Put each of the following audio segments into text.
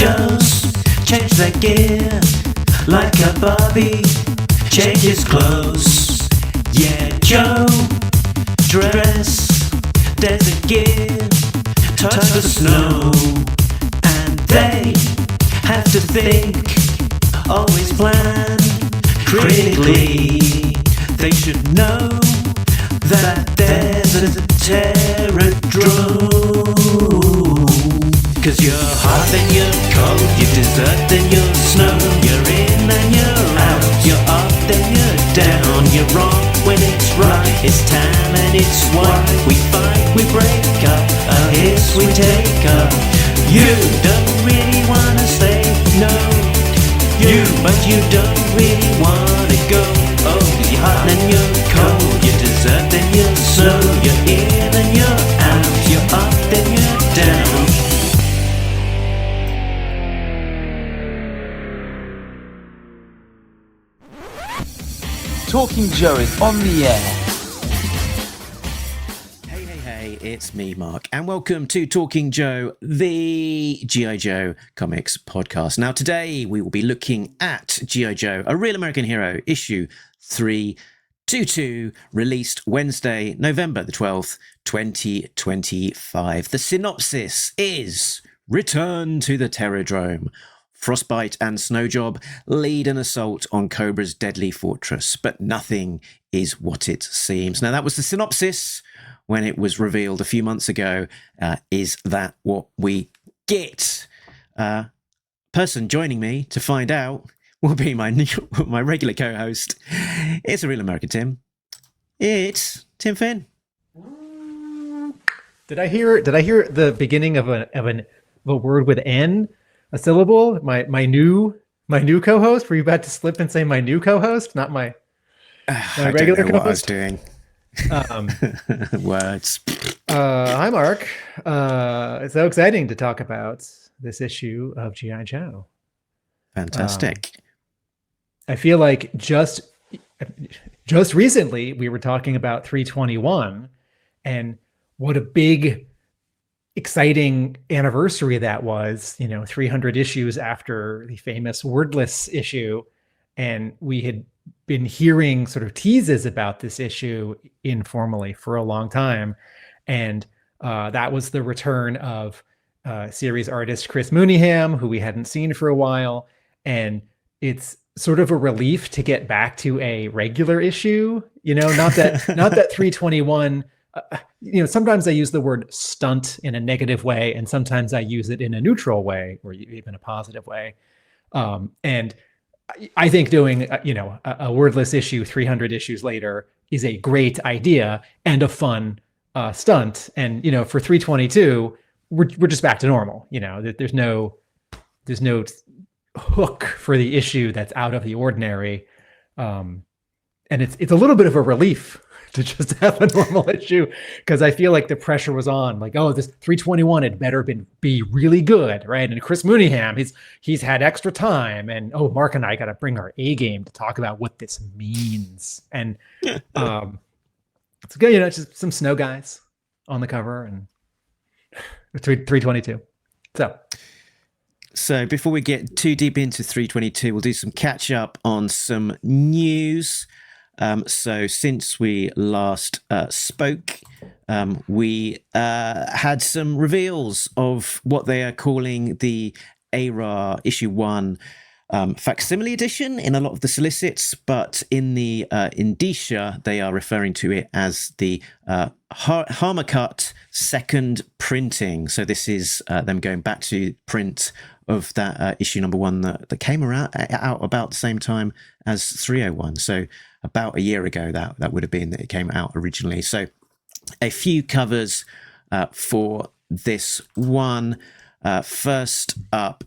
Joes change their gear like a Barbie changes clothes. Yeah, Joe dress desert gear, touch the snow, and they have to think, always plan critically. They should know that there's a terror drone. Cause you're hot, then you're cold, you're desert, then you're snow. You're in and you're out, you're up, then you're down. You're wrong when it's right, it's time and it's white. We fight, we break up, a hiss we take up. You don't really wanna stay, no. But you don't really wanna go. Oh, you're hot, then you're cold, you're desert, then you're snow. You're in and you're out, you're up, then you're down. Talking Joe is on the air. Hey, it's me, Mark, and welcome to Talking Joe, the G.I. Joe comics podcast. Now, today we will be looking at G.I. Joe, A Real American Hero, issue 322, released Wednesday, November the 12th, 2025. The synopsis is Return to the Terrordrome. Frostbite and SNOW JOB lead an assault on Cobra's deadly fortress, but nothing is what it seems. Now, that was the synopsis when it was revealed a few months ago. Is that what we get? Person joining me to find out will be my regular co-host. It's A Real American Tim. It's Tim Finn. Did I hear the beginning of a word with N? A syllable? My new co-host? Were you about to slip and say my new co-host, not my regular co-host? What I was doing. Words. Hi, Mark. It's so exciting to talk about this issue of G.I. Joe. Fantastic. I feel like just recently we were talking about 321 and what a big, exciting anniversary that was, 300 issues after the famous wordless issue. And we had been hearing sort of teases about this issue informally for a long time. And that was the return of series artist Chris Mooneyham, who we hadn't seen for a while. And it's sort of a relief to get back to a regular issue, not that 321. Sometimes I use the word stunt in a negative way, and sometimes I use it in a neutral way, or even a positive way. And I think doing, a wordless issue 300 issues later is a great idea and a fun stunt. And, for 322, we're just back to normal. There's no hook for the issue that's out of the ordinary. And it's a little bit of a relief to just have a normal issue, because I feel like the pressure was on, like, oh, this 321 had better be really good, right? And Chris Mooneyham, he's had extra time, and Mark and I got to bring our A game to talk about what this means. And it's good, it's just some snow guys on the cover and 322. So before we get too deep into 322, we'll do some catch up on some news. So since we last spoke, we had some reveals of what they are calling the ARAH issue 1 facsimile edition in a lot of the solicits, but in the indicia, they are referring to it as the Hama cut second printing. So this is them going back to print of that issue number 1 that came out about the same time as 301. So about a year ago, that would have been that it came out originally. So a few covers for this one. First up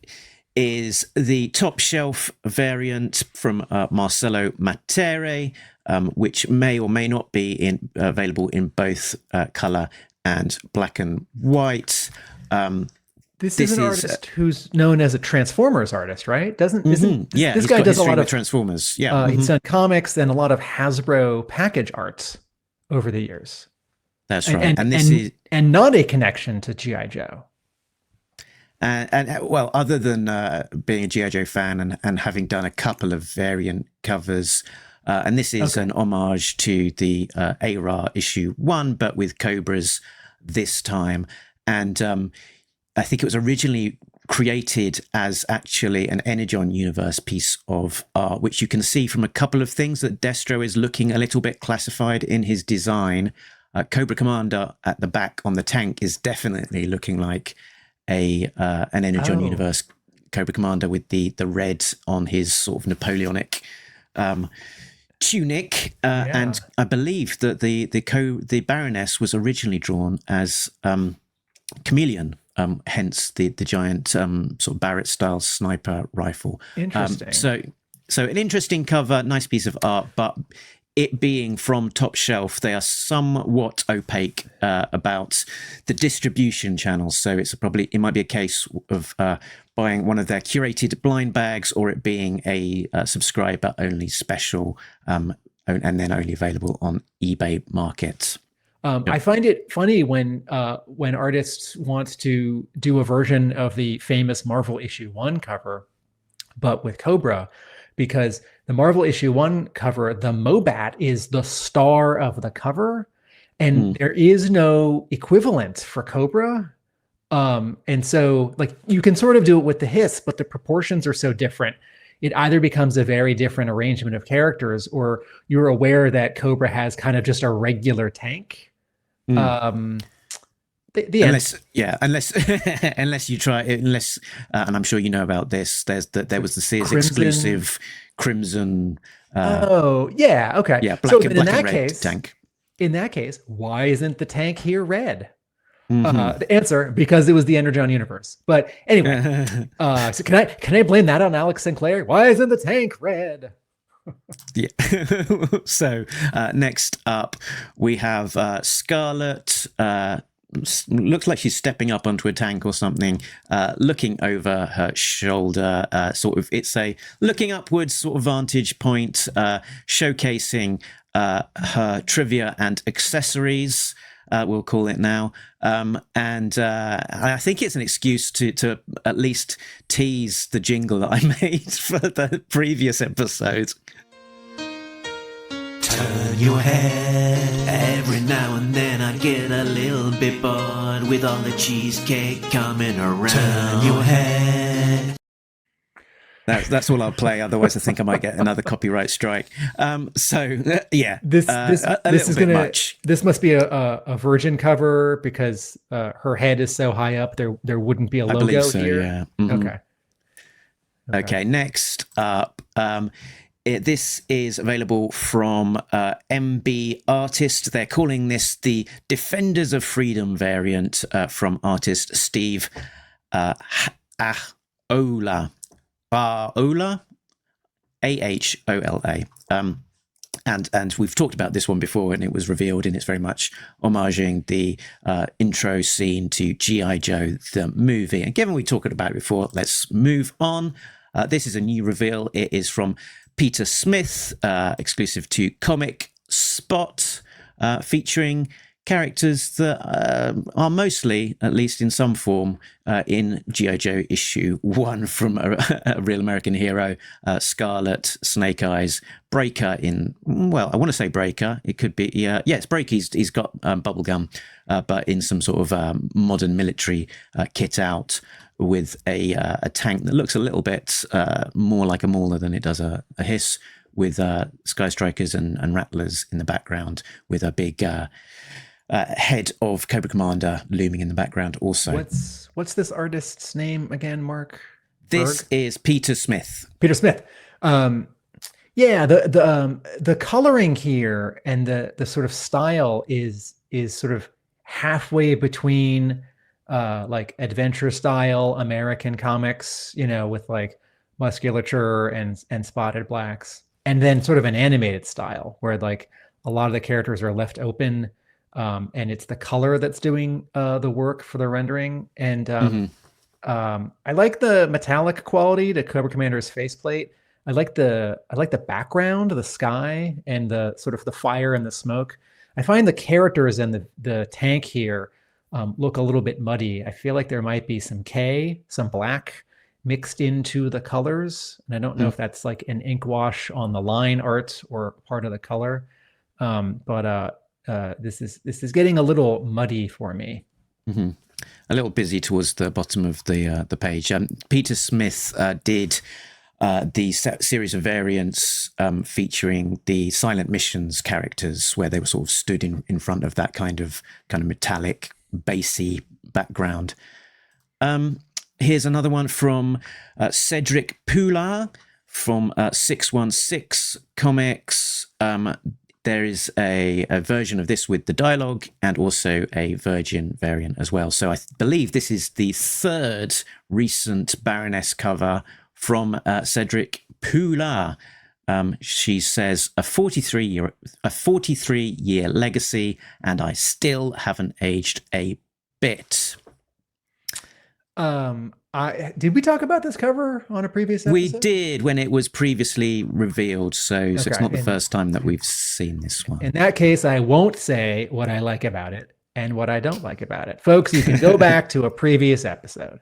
is the top shelf variant from Marcelo Mattere, which may or may not be available in both color and black and white. This is an artist who's known as a Transformers artist, right? This guy does a lot of Transformers. Yeah, he's done comics and a lot of Hasbro package arts over the years. That's right, and this is not a connection to G.I. Joe. Well, other than being a G.I. Joe fan and having done a couple of variant covers, and this is an homage to the ARAH issue 1, but with Cobras this time. And I think it was originally created as actually an Energon Universe piece of art, which you can see from a couple of things that Destro is looking a little bit classified in his design. Cobra Commander at the back on the tank is definitely looking like an Energon Universe Cobra Commander with the red on his sort of Napoleonic tunic. And I believe that the Baroness was originally drawn as Chameleon, hence the giant sort of Barrett style sniper rifle. Interesting. So an interesting cover, nice piece of art, but it being from Top Shelf, they are somewhat opaque about the distribution channels. So it might be a case of buying one of their curated blind bags, or it being a subscriber only special, and then only available on eBay Market. I find it funny when artists want to do a version of the famous Marvel issue 1 cover, but with Cobra, because the Marvel issue 1 cover, the Mobat is the star of the cover, and there is no equivalent for Cobra. And so like you can sort of do it with the Hiss, but the proportions are so different. It either becomes a very different arrangement of characters, or you're aware that Cobra has kind of just a regular tank. Unless you try, and I'm sure you know about this. There was the Sears exclusive Crimson. Okay. Black so and red tank. In that case, why isn't the tank here red? The answer, because it was the Energon Universe. But anyway, so can I blame that on Alex Sinclair? Why isn't the tank red? Yeah. So next up, we have Scarlet. Looks like she's stepping up onto a tank or something, looking over her shoulder. It's a looking upwards sort of vantage point, showcasing her trivia and accessories. We'll call it now. And I think it's an excuse to at least tease the jingle that I made for the previous episode. Turn your head. Every now and then I get a little bit bored with all the cheesecake coming around. Turn your head. That's all I'll play. Otherwise, I think I might get another copyright strike. This must be a Virgin cover, because her head is so high up. There wouldn't be a logo I believe so, here. Yeah. Mm-hmm. Okay. Next up, this is available from MB Artist. They're calling this the Defenders of Freedom variant from artist Steve Ahola. Ahola, Ahola. And we've talked about this one before, and it was revealed, and it's very much homaging the intro scene to G.I. Joe, the movie. And given we talked about it before, let's move on. This is a new reveal. It is from Peter Smith, exclusive to Comic Spot, featuring characters that are mostly, at least in some form, in G.I. Joe issue 1 from a Real American Hero, Scarlet, Snake Eyes, Breaker I want to say Breaker. It could be, it's Breaker. He's got bubblegum, but in some sort of modern military kit out with a tank that looks a little bit more like a Mauler than it does a Hiss, with Sky Strikers and Rattlers in the background, with a big head of Cobra Commander looming in the background also. What's this artist's name again, Mark? This is Peter Smith. Peter Smith. The coloring here and the sort of style is sort of halfway between like adventure style American comics, with like musculature and spotted blacks, and then sort of an animated style where like a lot of the characters are left open. And it's the color that's doing the work for the rendering. And I like the metallic quality to Cobra Commander's faceplate. I like the background, the sky, and the sort of the fire and the smoke. I find the characters and the tank here look a little bit muddy. I feel like there might be some black mixed into the colors. And I don't know if that's like an ink wash on the line art or part of the color. But this is getting a little muddy for me. Mm-hmm. A little busy towards the bottom of the page. Peter Smith did the series of variants featuring the Silent Missions characters, where they were sort of stood in front of that kind of metallic, bassy background. Here's another one from Cedric Poulard from 616 Comics. There is a version of this with the dialogue and also a Virgin variant as well. So I believe this is the third recent Baroness cover from Cedric Poulard. She says, a 43-year legacy, and I still haven't aged a bit. Did we talk about this cover on a previous episode? We did, when it was previously revealed. So it's not the first time that we've seen this one. In that case, I won't say what I like about it and what I don't like about it. Folks, you can go back to a previous episode.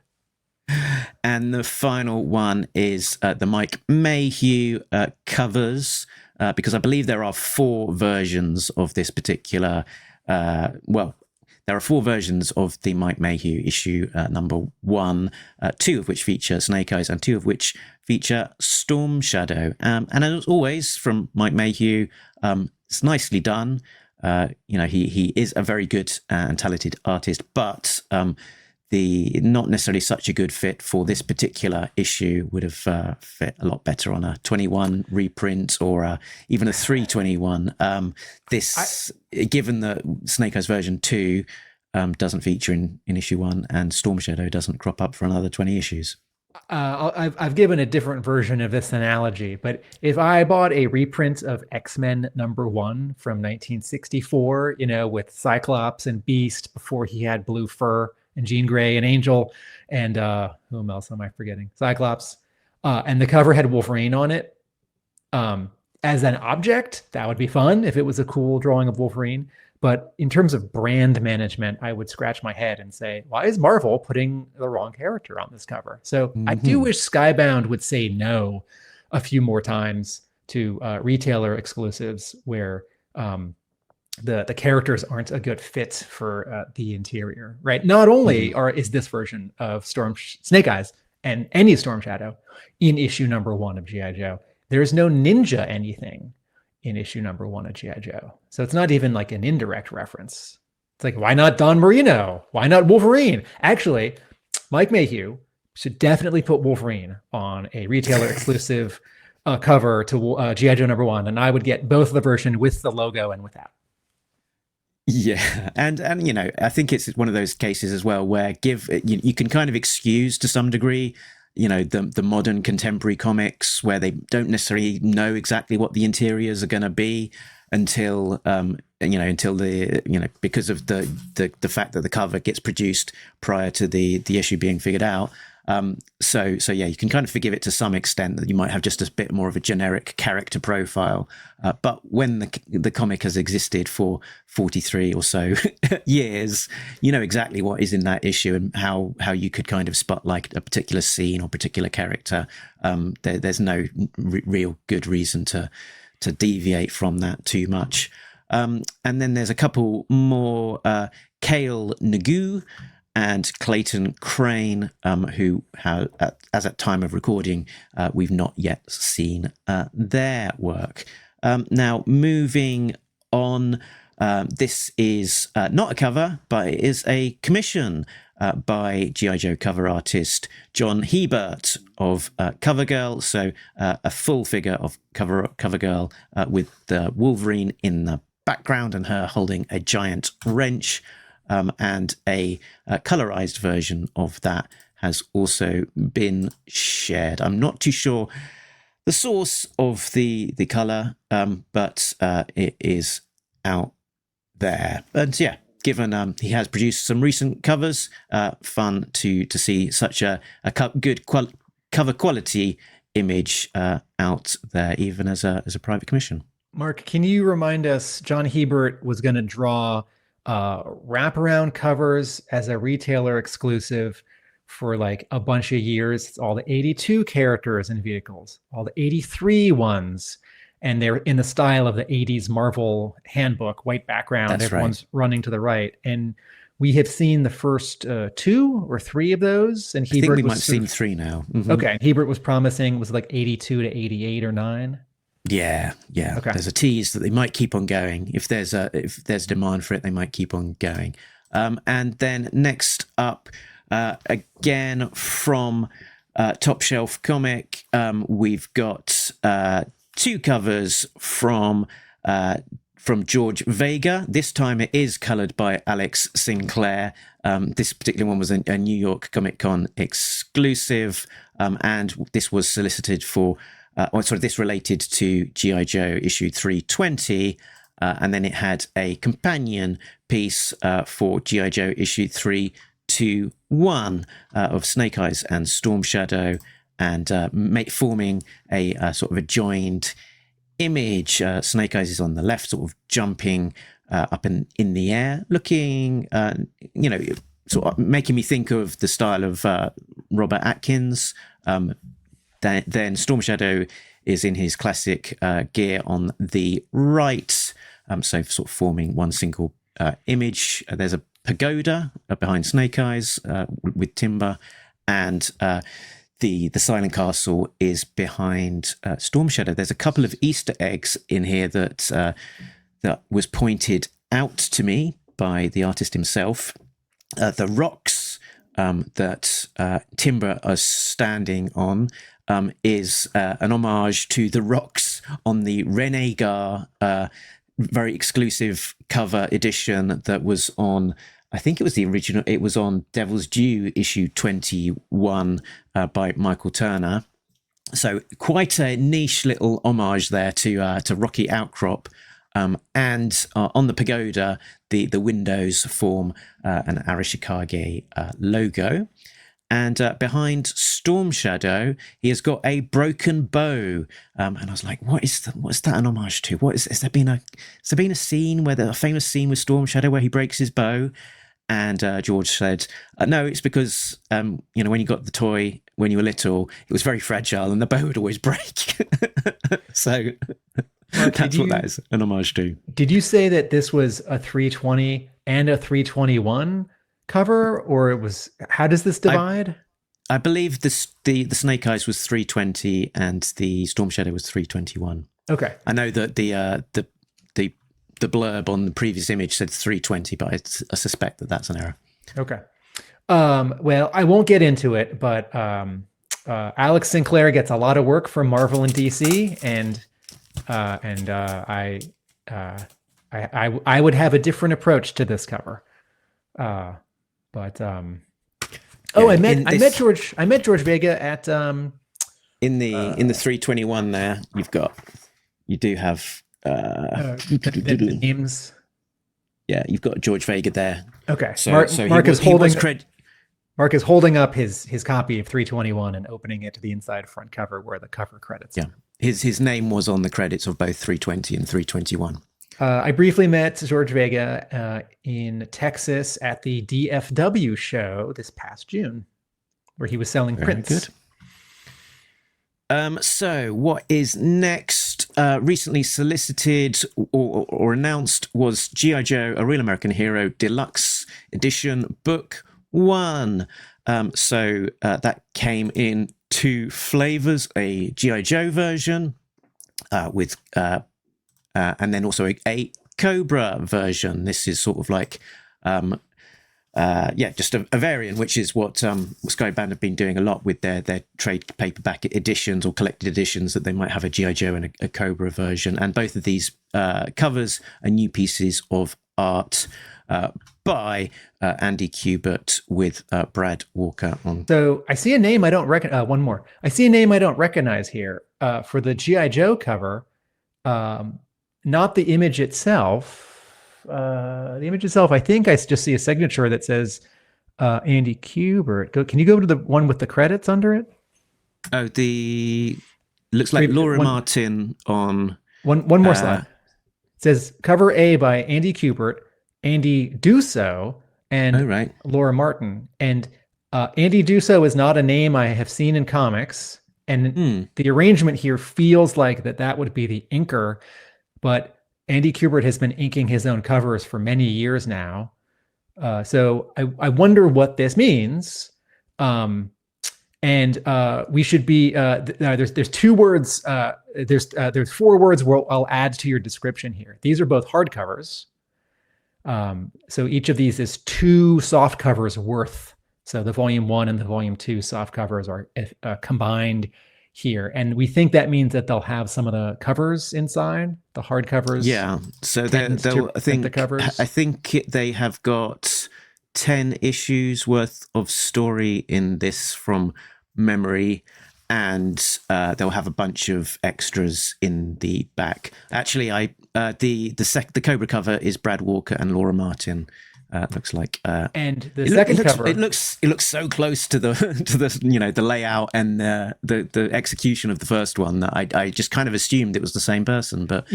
And the final one is the Mike Mayhew covers, because I believe there are 4 versions of this particular, there are 4 versions of the Mike Mayhew issue number 1, 2 of which feature Snake Eyes and 2 of which feature Storm Shadow. And as always, from Mike Mayhew, it's nicely done. He is a very good and talented artist, but the not necessarily such a good fit for this particular issue would have fit a lot better on a 21 reprint or even a 321. Given that Snake Eyes version 2 doesn't feature in issue 1 and Storm Shadow doesn't crop up for another 20 issues. I've given a different version of this analogy, but if I bought a reprint of X-Men number 1 from 1964, with Cyclops and Beast before he had blue fur, and Jean Grey and Angel, and whom else am I forgetting? Cyclops. And the cover had Wolverine on it. As an object, that would be fun if it was a cool drawing of Wolverine. But in terms of brand management, I would scratch my head and say, why is Marvel putting the wrong character on this cover? So I do wish Skybound would say no a few more times to retailer exclusives where the characters aren't a good fit for the interior, right? Not only is this version of Snake Eyes and any Storm Shadow in issue number 1 of G.I. Joe, there's no ninja anything in issue number 1 of G.I. Joe. So it's not even like an indirect reference. It's like, why not Don Marino? Why not Wolverine? Actually, Mike Mayhew should definitely put Wolverine on a retailer exclusive cover to G.I. Joe number 1, and I would get both the version with the logo and without. Yeah, and I think it's one of those cases as well where you can kind of excuse to some degree, the modern contemporary comics where they don't necessarily know exactly what the interiors are going to be until because of the fact that the cover gets produced prior to the issue being figured out. So yeah, you can kind of forgive it to some extent that you might have just a bit more of a generic character profile. But when the comic has existed for 43 or so years, you know exactly what is in that issue and how you could kind of spotlight a particular scene or particular character. There's no real good reason to deviate from that too much. And then there's a couple more, Cale Nagu and Clayton Crane, who have, as at time of recording, we've not yet seen their work. Now, moving on, this is not a cover, but it is a commission by G.I. Joe cover artist John Hebert of CoverGirl. So a full figure of CoverGirl with the Wolverine in the background and her holding a giant wrench. And a colorized version of that has also been shared. I'm not too sure the source of the color, but it is out there. And yeah, given he has produced some recent covers, fun to see such a good cover quality image out there, even as a private commission. Mark, can you remind us, John Hebert was going to draw wraparound covers as a retailer exclusive for like a bunch of years. It's all the 82 characters and vehicles, all the 83 ones. And they're in the style of the 80s Marvel handbook, white background, That's everyone's running to the right. And we have seen the first 2 or 3 of those. And I think Hebert we might was have seen 3 now. Mhm. Okay. And Hebert was promising, was it like 82 to 88 or 9? Yeah. Okay. There's a tease that they might keep on going. If there's demand for it, they might keep on going. And then next up, again from Top Shelf Comic, we've got 2 covers from George Vega. This time it is coloured by Alex Sinclair. This particular one was a New York Comic Con exclusive, and this was solicited for. This related to G.I. Joe issue 320, and then it had a companion piece for G.I. Joe issue 321 of Snake Eyes and Storm Shadow, and forming a sort of a joined image. Snake Eyes is on the left, sort of jumping up in the air, looking, sort of making me think of the style of Robert Atkins. Then Storm Shadow is in his classic gear on the right, so sort of forming one single image. There's a pagoda behind Snake Eyes with timber, and the Silent Castle is behind Storm Shadow. There's a couple of Easter eggs in here that was pointed out to me by the artist himself. The rocks that Timber are standing on is an homage to the rocks on the Renegade very exclusive cover edition that was on, I think it was the original, it was on Devil's Due issue 21 by Michael Turner. So quite a niche little homage there to Rocky Outcrop. And on the pagoda, the windows form an Arashikage logo. And behind Storm Shadow, he has got a broken bow. And I was like, what's that an homage to? Has there been a scene a famous scene with Storm Shadow where he breaks his bow? And George said, no, it's because, when you got the toy when you were little, it was very fragile and the bow would always break. So that's what that is an homage to. Did you say that this was a 320 and a 321 cover, or it was, how does this divide? I believe the Snake Eyes was 320 and the Storm Shadow was 321. Okay. I know that the blurb on the previous image said 320, but I suspect that that's an error. Okay. Well, I won't get into it, but Alex Sinclair gets a lot of work from Marvel and DC, and I would have a different approach to this cover. I met George Vega at in the 321 there. You do have the names. Yeah, you've got George Vega there. Okay. So Mark is holding up his copy of 321 and opening it to the inside front cover where the cover credits. Yeah. His name was on the credits of both 320 and 321. I briefly met George Vega in Texas at the DFW show this past June, where he was selling prints. Good. So what is next? Recently solicited or announced was G.I. Joe, A Real American Hero Deluxe Edition Book 1. So that came in 2 flavors, a G.I. Joe version with and then also a COBRA version. This is sort of like just a variant, which is what Skybound have been doing a lot with their trade paperback editions or collected editions, that they might have a G.I. Joe and a COBRA version. And both of these covers are new pieces of art by Andy Kubert with Brad Walker on. So I see a name I don't recognize. One more. I see a name I don't recognize here for the G.I. Joe cover. Not the image itself. The image itself, I think I just see a signature that says Andy Kubert. Can you go to the one with the credits under it? Oh, looks like Laura Martin on... One more slide. It says cover A by Andy Kubert, Andy Dussault and Oh, right. Laura Martin. And Andy Dussault is not a name I have seen in comics. And the arrangement here feels like that would be the inker. But Andy Kubert has been inking his own covers for many years now. So I wonder what this means. And we should be there's 2 words. There's 4 words I'll add to your description here. These are both hardcovers. So each of these is 2 soft covers worth. So the volume 1 and the volume 2 soft covers are combined here, and we think that means that they'll have some of the covers inside, the hard covers. Yeah. So they'll I think the covers. I think they have got 10 issues worth of story in this from memory, and they'll have a bunch of extras in the back. Actually, the Cobra cover is Brad Walker and Laura Martin. Looks like, and the second cover. It looks so close to the the layout and the execution of the first one that I just kind of assumed it was the same person. But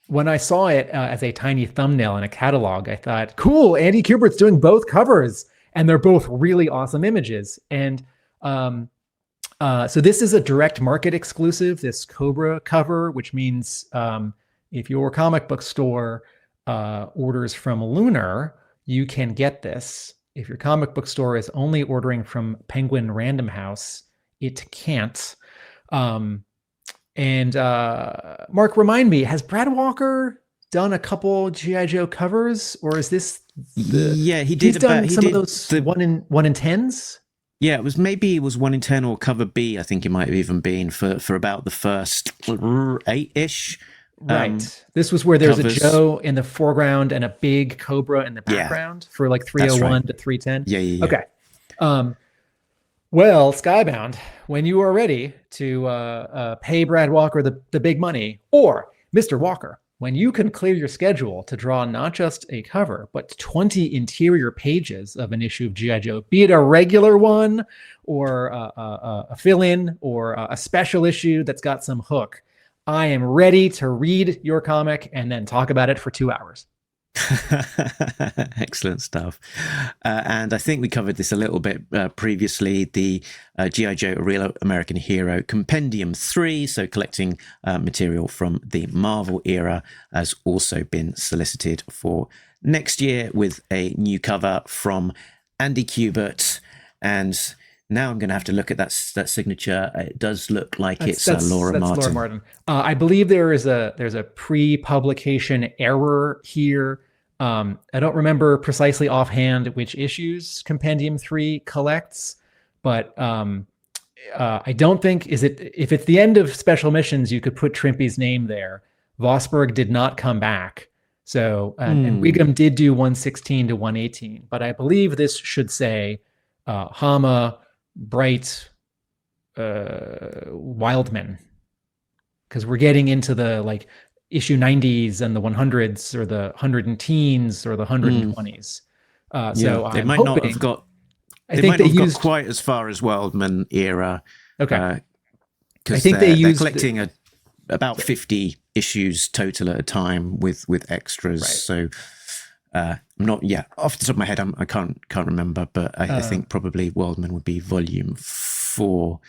when I saw it as a tiny thumbnail in a catalog, I thought, cool, Andy Kubert's doing both covers, and they're both really awesome images. And so this is a direct market exclusive, this Cobra cover, which means if your comic book store orders from Lunar, you can get this. If your comic book store is only ordering from Penguin Random House, it can't. And Mark, remind me, has Brad Walker done a couple G.I. Joe covers, or is this he did some of those 1 in 10s? Yeah, it was 1 in 10 or cover B, I think it might have even been for about the first 8-ish. Right. This was where there was a Joe in the foreground and a big Cobra in the background for like 301 to 310. Yeah. Okay. Well, Skybound, when you are ready to pay Brad Walker the big money, or Mr. Walker, when you can clear your schedule to draw not just a cover, but 20 interior pages of an issue of G.I. Joe, be it a regular one or a fill-in or a special issue that's got some hook, I am ready to read your comic and then talk about it for 2 hours. Excellent stuff. And I think we covered this a little bit previously, the G.I. Joe A Real American Hero Compendium 3, so collecting material from the Marvel era, has also been solicited for next year with a new cover from Andy Kubert. And now I'm going to have to look at that signature. It does look like it's Laura Martin. Laura Martin. I believe there's a pre-publication error here. I don't remember precisely offhand which issues Compendium 3 collects, but I don't think if it's the end of Special Missions, you could put Trimpe's name there. Vosberg did not come back. So and Wiggum did do 116 to 118, but I believe this should say Hama, Bright, Wildman, because we're getting into the like issue 90s and the 100s or the 110s or the 120s. So they I'm might hoping, not have got. They might not have got quite as far as Wildman era. Okay, I think they're collecting about 50 issues total at a time with extras. Right. So. I'm not off the top of my head. I can't remember, but I think probably Wildman would be volume 4.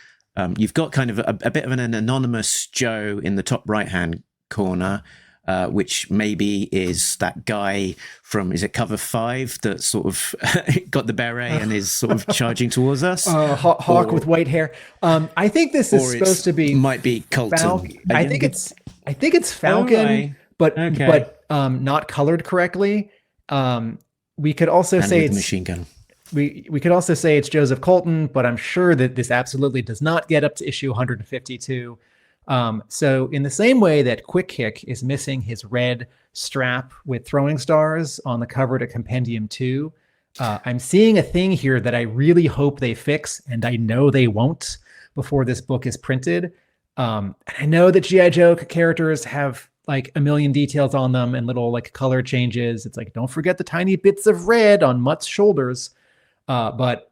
You've got kind of a bit of an anonymous Joe in the top right hand corner, which maybe is that guy from, is it cover 5 that sort of got the beret and is sort of charging towards us? Hawk with white hair. I think this is supposed to be might be Colton. I think it's Falcon, but not colored correctly. We could also say it's machine gun. We could also say it's Joseph Colton, but I'm sure that this absolutely does not get up to issue 152. So in the same way that Quick Kick is missing his red strap with throwing stars on the cover to Compendium 2, I'm seeing a thing here that I really hope they fix, and I know they won't before this book is printed. And I know that G.I. Joe characters have like a million details on them and little like color changes. It's like, don't forget the tiny bits of red on Mutt's shoulders. But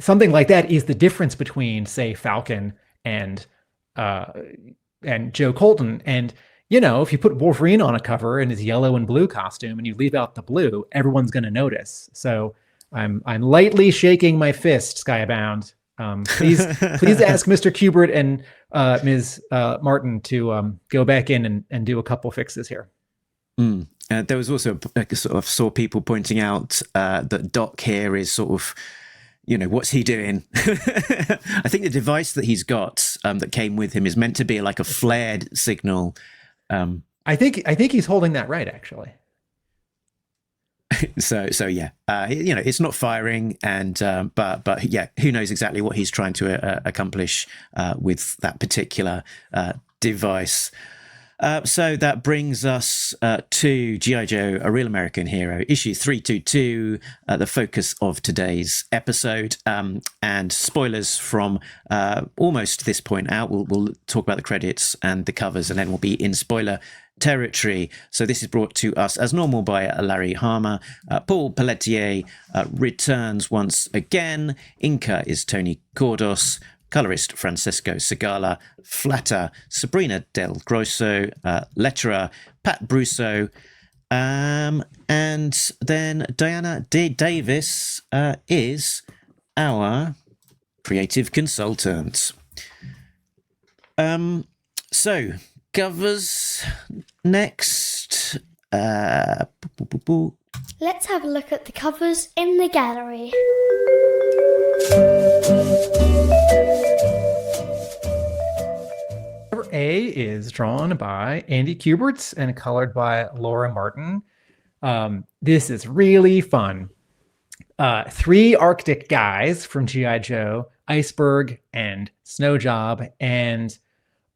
something like that is the difference between, say, Falcon and Joe Colton. And if you put Wolverine on a cover in his yellow and blue costume and you leave out the blue, everyone's going to notice. So I'm lightly shaking my fist, Skybound. Please ask Mr. Kubert and Ms. Martin to go back in and do a couple fixes here. There was also sort of saw people pointing out that Doc here is sort of, what's he doing? I think the device that he's got that came with him is meant to be like a flared signal. I think he's holding that right, actually. So yeah, it's not firing, and but yeah, who knows exactly what he's trying to accomplish with that particular device. So that brings us to G.I. Joe, A Real American Hero, issue 322, the focus of today's episode. And spoilers from almost this point out. We'll talk about the credits and the covers, and then we'll be in spoiler territory. So this is brought to us as normal by Larry Hama. Paul Pelletier returns once again. Inker is Tony Kordos. Colorist Francesco Segala, Flatter Sabrina del Grosso, Letterer Pat Brousseau, and then Diana D. Davis is our creative consultant. So covers next. Let's have a look at the covers in the gallery. Cover A is drawn by Andy Kubert and colored by Laura Martin. This is really fun. 3 Arctic guys from G.I. Joe, Iceberg and Snow Job. And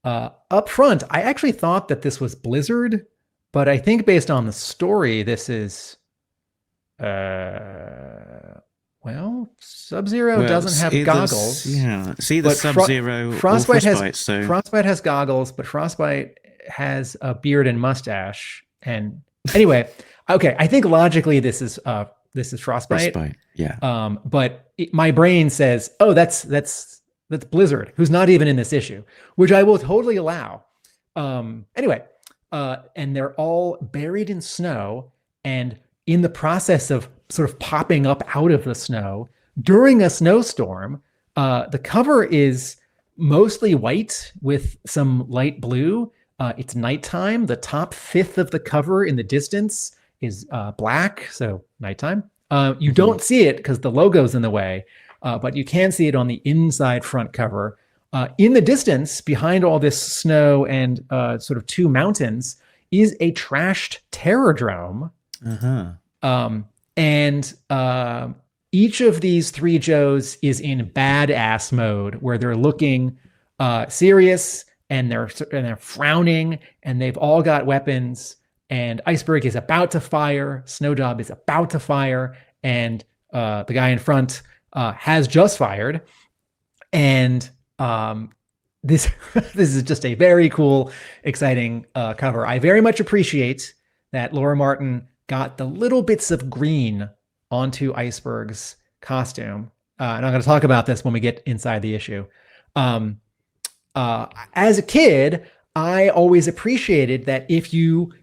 up front, I actually thought that this was Blizzard, but I think based on the story, this is... Sub-Zero doesn't have goggles. Yeah, see the Sub-Zero Frostbite has so Frostbite has goggles, but Frostbite has a beard and mustache. And anyway, okay, I think logically this is Frostbite. Yeah. But my brain says, oh, that's Blizzard, who's not even in this issue, which I will totally allow. Anyway, and they're all buried in snow, and in the process of sort of popping up out of the snow during a snowstorm. The cover is mostly white with some light blue. It's nighttime. The top fifth of the cover in the distance is black, so nighttime. You don't see it because the logo's in the way, but you can see it on the inside front cover. In the distance, behind all this snow and sort of 2 mountains, is a trashed Terradrome. And each of these 3 Joes is in badass mode, where they're looking serious and they're frowning, and they've all got weapons. And Iceberg is about to fire, Snow Job is about to fire, and the guy in front has just fired. And this is just a very cool, exciting cover. I very much appreciate that Laura Martin got the little bits of green onto Iceberg's costume. And I'm going to talk about this when we get inside the issue. As a kid, I always appreciated that if you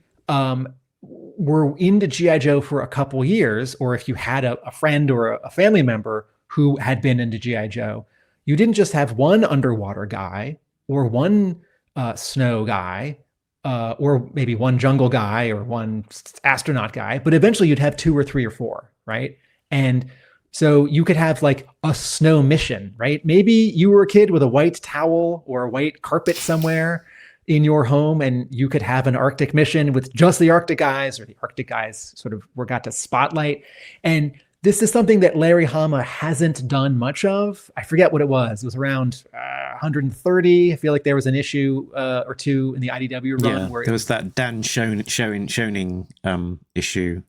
were into G.I. Joe for a couple years, or if you had a friend or a family member who had been into G.I. Joe, you didn't just have one underwater guy or one snow guy, or maybe one jungle guy or one astronaut guy, but eventually you'd have 2 or 3 or 4, right? And so you could have like a snow mission, right? Maybe you were a kid with a white towel or a white carpet somewhere in your home, and you could have an Arctic mission with just the Arctic guys, or the Arctic guys sort of got to spotlight. And this is something that Larry Hama hasn't done much of. I forget what it was. It was around 130. I feel like there was an issue or 2 in the IDW run. Yeah, where there was that Dan Schoening issue.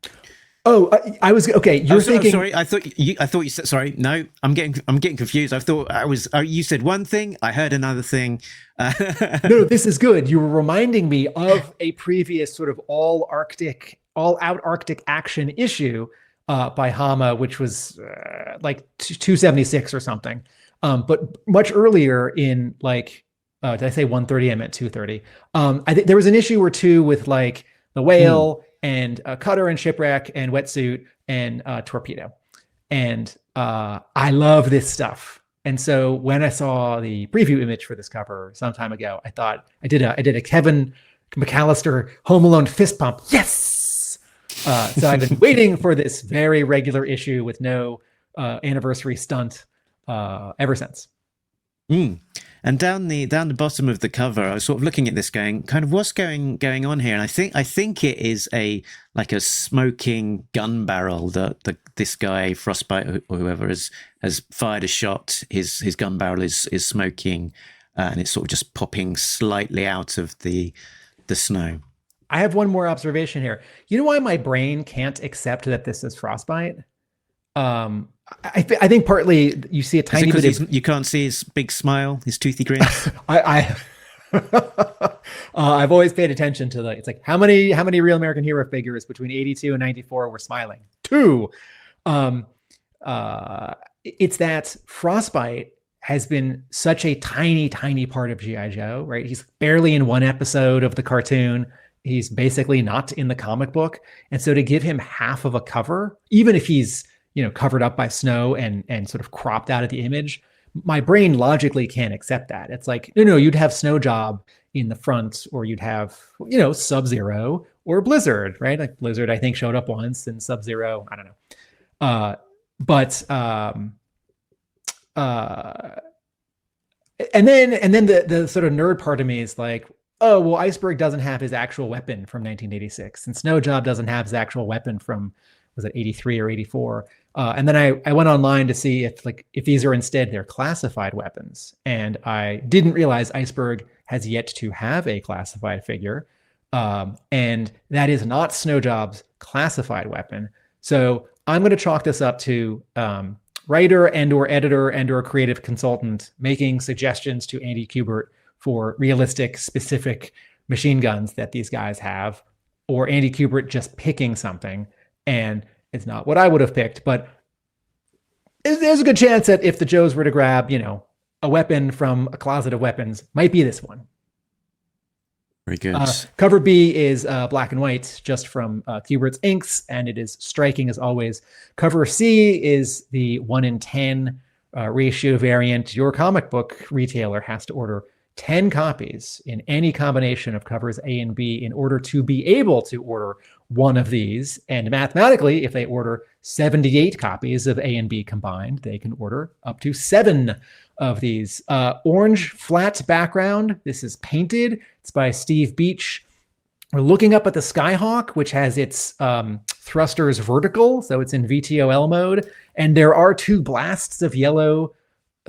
Oh, I was okay. You're thinking. Sorry, I thought you said. Sorry, no, I'm getting confused. I thought I was. You said one thing, I heard another thing. No, this is good. You were reminding me of a previous sort of all out Arctic action issue by Hama, which was like 276 or something. But much earlier in like Did I say 130? I meant 230. I think there was an issue or two with like the whale and cutter and shipwreck and wetsuit and torpedo. And I love this stuff. And so when I saw the preview image for this cover some time ago, I thought I did a Kevin McAllister Home Alone fist pump. Yes. So I've been waiting for this very regular issue with no anniversary stunt ever since. And down the bottom of the cover, I was sort of looking at this, going, kind of what's going on here. And I think it is a smoking gun barrel that this guy Frostbite or whoever has fired a shot. His gun barrel is smoking, and it's sort of just popping slightly out of the snow. I have one more observation here. You know why my brain can't accept that this is Frostbite? I think partly you see a tiny bit of... You can't see his big smile, his toothy grin. I've always paid attention to it's like how many Real American Hero figures between 82 and 94 were smiling? 2. It's that Frostbite has been such a tiny part of G.I. Joe, right? He's barely in one episode of the cartoon. He's basically not in the comic book. And so to give him half of a cover, even if he's covered up by snow and sort of cropped out of the image, my brain logically can't accept that. It's like, no, you'd have Snow Job in the front, or you'd have, Sub-Zero or Blizzard, right? Like Blizzard, I think, showed up once, and Sub-Zero, I don't know. And then the sort of nerd part of me is like, oh, well, Iceberg doesn't have his actual weapon from 1986, and Snow Job doesn't have his actual weapon from, was it 83 or 84? And then I went online to see if these are instead their classified weapons. And I didn't realize Iceberg has yet to have a classified figure. And that is not Snow Job's classified weapon. So I'm going to chalk this up to writer and or editor and or creative consultant making suggestions to Andy Kubert for realistic, specific machine guns that these guys have, or Andy Kubert just picking something. And it's not what I would have picked, but there's a good chance that if the Joes were to grab, a weapon from a closet of weapons, might be this one. Very good. Cover B is black and white, just from Kubert's inks, and it is striking as always. Cover C is the 1-in-10 ratio variant. Your comic book retailer has to order 10 copies in any combination of covers A and B in order to be able to order one of these. And mathematically, if they order 78 copies of A and B combined, they can order up to 7 of these. Orange flat background. This is painted. It's by Steve Beach. We're looking up at the Skyhawk, which has its thrusters vertical, so it's in VTOL mode. And there are 2 blasts of yellow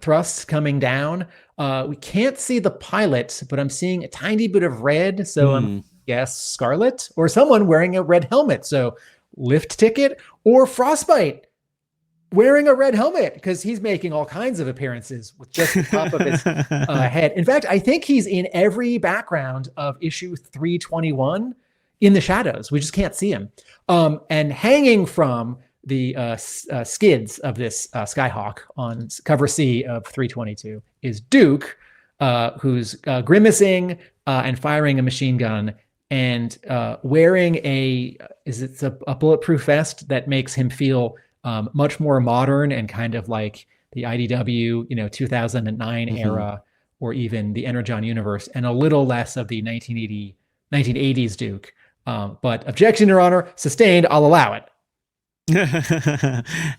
thrusts coming down. We can't see the pilot, but I'm seeing a tiny bit of red. So yes, Scarlet, or someone wearing a red helmet. So lift ticket, or Frostbite wearing a red helmet, because he's making all kinds of appearances with just the top of his head. In fact, I think he's in every background of issue 321 in the shadows. We just can't see him. And hanging from the skids of this Skyhawk on cover C of 322 is Duke, who's grimacing and firing a machine gun and wearing a bulletproof vest that makes him feel much more modern and kind of like the IDW 2009 era, or even the Energon Universe, and a little less of the 1980s Duke. But objection, Your Honor, sustained. I'll allow it.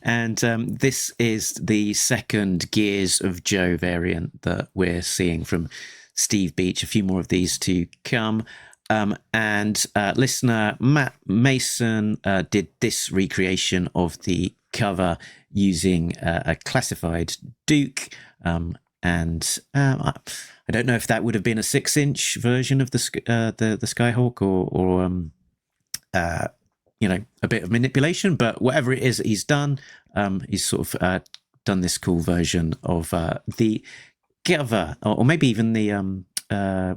And this is the second Gears of Joe variant that we're seeing from Steve Beach. A few more of these to come. And listener Matt Mason did this recreation of the cover using a classified Duke. And I don't know if that would have been a 6-inch version of the Skyhawk or a bit of manipulation, but whatever it is that he's done, he's sort of done this cool version of the cover, or maybe even the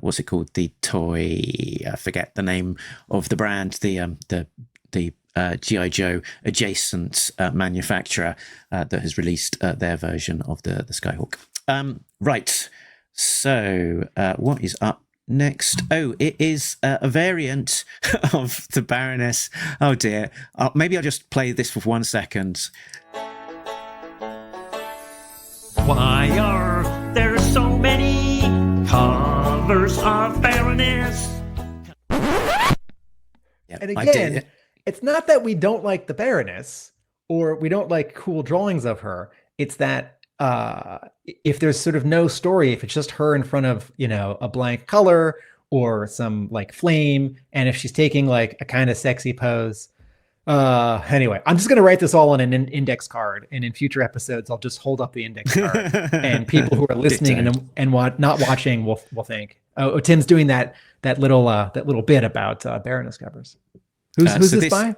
what's it called? The toy. I forget the name of the brand. The G.I. Joe adjacent manufacturer that has released their version of the Skyhawk. Right. So, what is up next? Oh, it is a variant of the Baroness. Oh dear. Maybe I'll just play this for 1 second. Why are there so many covers of Baroness? Yep, And I again, did. it's not that we don't like the Baroness or we don't like cool drawings of her. It's that if there's sort of no story, if it's just her in front of, a blank color or some like flame, and if she's taking like a kind of sexy pose. Anyway, I'm just going to write this all on an index card, and in future episodes, I'll just hold up the index card, and people who are listening and not watching will think, oh, Tim's doing that little bit about Baroness covers. Who's this by?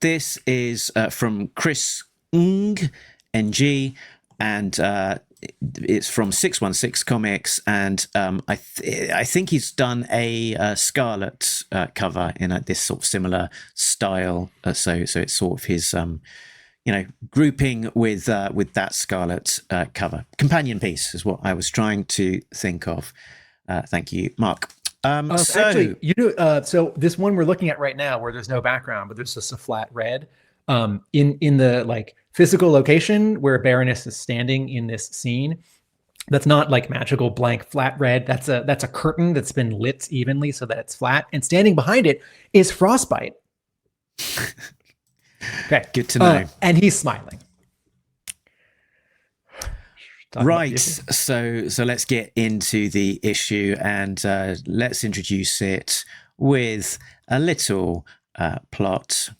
This is from Chris Ng, and it's from 616 Comics, and I think he's done a Scarlet cover in this sort of similar style. So it's sort of his grouping with that Scarlet cover. Companion piece is what I was trying to think of. Thank you, Mark. Actually, so this one we're looking at right now, where there's no background, but there's just a flat red. In the like physical location where Baroness is standing in this scene, that's not like magical blank flat red. That's a curtain that's been lit evenly so that it's flat, and standing behind it is Frostbite. Okay, good to know. And he's smiling. Right, so let's get into the issue, and let's introduce it with a little plot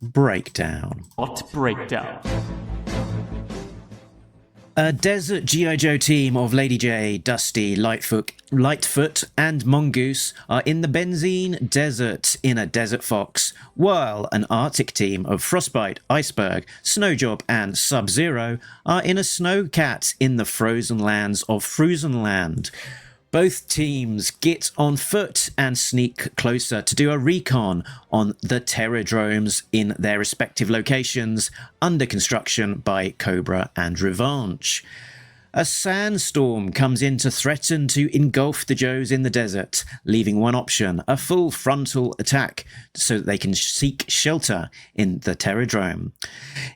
breakdown. Plot breakdown. A desert G.I. Joe team of Lady J, Dusty, Lightfoot, and Mongoose are in the Benzene Desert in a Desert Fox, while an Arctic team of Frostbite, Iceberg, Snow Job, and Sub-Zero are in a Snowcat in the frozen lands of Fruzenland. Both teams get on foot and sneak closer to do a recon on the terradromes in their respective locations under construction by COBRA and Revanche. A sandstorm comes in to threaten to engulf the Joes in the desert, leaving one option, a full frontal attack, so that they can seek shelter in the terradrome.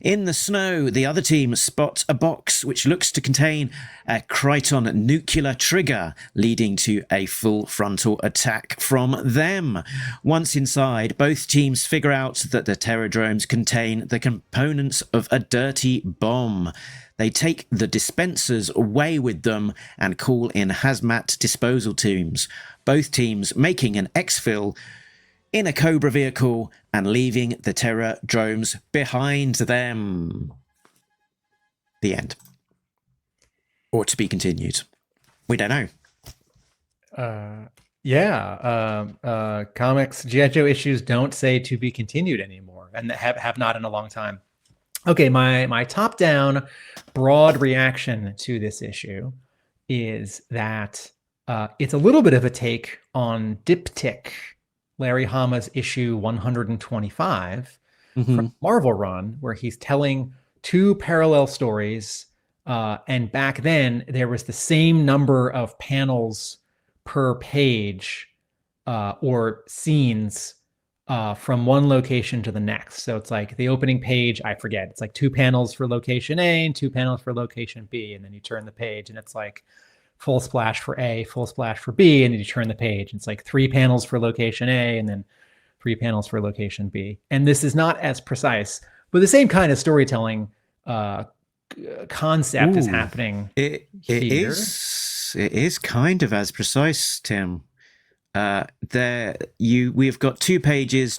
In the snow, the other team spot a box which looks to contain a Kryton nuclear trigger, leading to a full frontal attack from them. Once inside, both teams figure out that the terradromes contain the components of a dirty bomb. They take the dispensers away with them and call in hazmat disposal teams, both teams making an exfil in a COBRA vehicle and leaving the terradromes behind them. The end. Or to be continued. We don't know. Comics, G.I. Joe issues don't say to be continued anymore, and have not in a long time. Okay, my top-down broad reaction to this issue is that it's a little bit of a take on Diptych, Larry Hama's issue 125 from Marvel Run, where he's telling two parallel stories, and back then there was the same number of panels per page or scenes from one location to the next. So it's like the opening page, I forget, it's like 2 panels for location A and 2 panels for location B. And then you turn the page and it's like full splash for A, full splash for B. And then you turn the page and it's like 3 panels for location A and then 3 panels for location B. And this is not as precise, but the same kind of storytelling concept is happening here. It is kind of as precise, Tim. We've got 2 pages.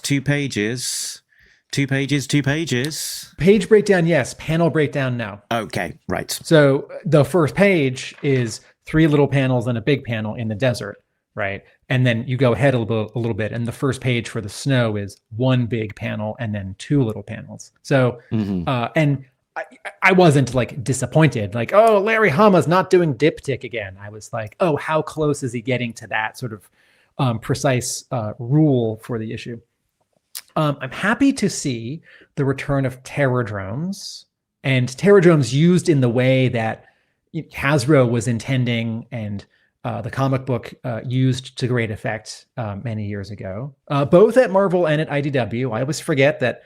Page breakdown, yes. Panel breakdown, no. Okay, right. So the first page is 3 little panels and a big panel in the desert, right? And then you go ahead a little bit, and the first page for the snow is 1 big panel and then 2 little panels. So, and I wasn't like disappointed, like, oh, Larry Hama's not doing Diptych again. I was like, oh, how close is he getting to that sort of precise rule for the issue? I'm happy to see the return of terradromes, and terradromes used in the way that Hasbro was intending, and the comic book used to great effect many years ago, both at Marvel and at IDW. I always forget that.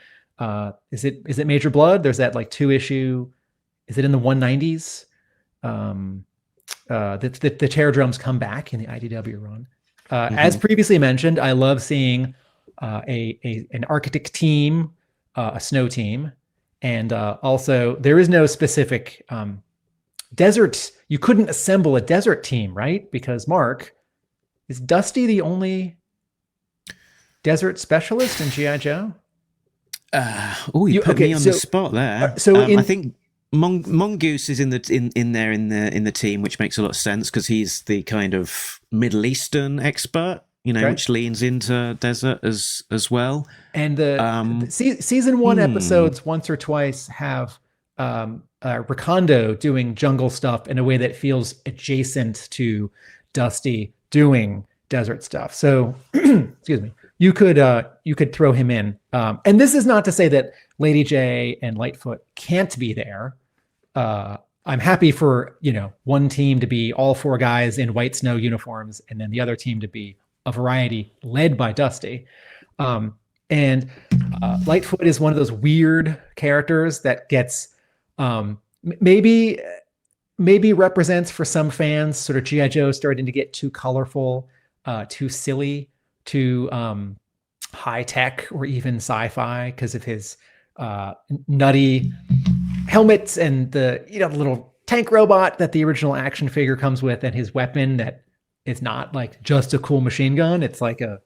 Is it Major Blood? There's that like 2-issue. Is it in the 190s? The Terror Drums come back in the IDW run. As previously mentioned, I love seeing an Arctic team, a snow team, and also there is no specific desert. You couldn't assemble a desert team, right? Because Mark, is Dusty the only desert specialist in G.I. Joe? You put me on the spot there. I think Mongoose is in the team, which makes a lot of sense because he's the kind of Middle Eastern expert, which leans into desert as well. And the season 1 episodes once or twice have Recondo doing jungle stuff in a way that feels adjacent to Dusty doing desert stuff. So, excuse me, you could throw him in. And this is not to say that Lady J and Lightfoot can't be there. I'm happy for, one team to be all 4 guys in white snow uniforms and then the other team to be a variety led by Dusty. And Lightfoot is one of those weird characters that gets maybe represents for some fans sort of G.I. Joe starting to get too colorful, too silly, too high tech or even sci-fi because of his nutty helmets and the little tank robot that the original action figure comes with, and his weapon that is not like just a cool machine gun. It's like a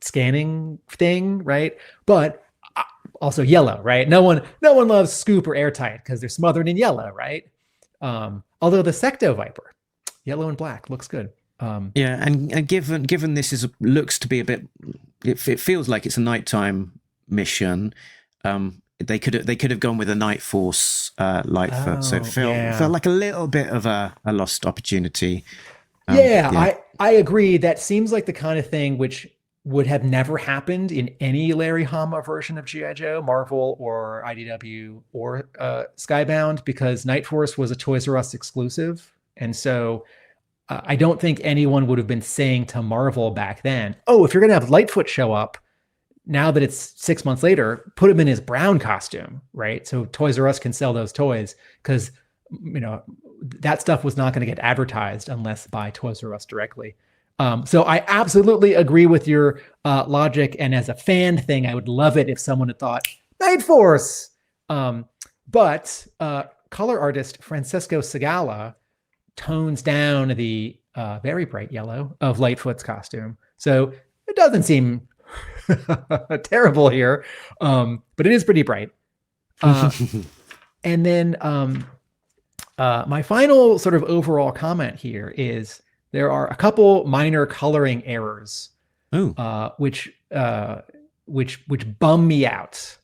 scanning thing, right? But also yellow, right? No one loves Scoop or Airtight because they're smothered in yellow, right? Although the Secto Viper, yellow and black, looks good. And given this looks to be a bit, it feels like it's a nighttime mission. They could have gone with a Night Force Lightfoot, so it felt like a little bit of a lost opportunity. I agree. That seems like the kind of thing which would have never happened in any Larry Hama version of G.I. Joe, Marvel or IDW or Skybound, because Night Force was a Toys R Us exclusive. And so I don't think anyone would have been saying to Marvel back then, oh, if you're going to have Lightfoot show up, now that it's 6 months later, put him in his brown costume, right? So Toys R Us can sell those toys because, that stuff was not going to get advertised unless by Toys R Us directly. So I absolutely agree with your logic. And as a fan thing, I would love it if someone had thought Night Force. But color artist Francesco Segala tones down the very bright yellow of Lightfoot's costume. So it doesn't seem terrible here, but it is pretty bright. And then my final sort of overall comment here is there are a couple minor coloring errors, which bum me out.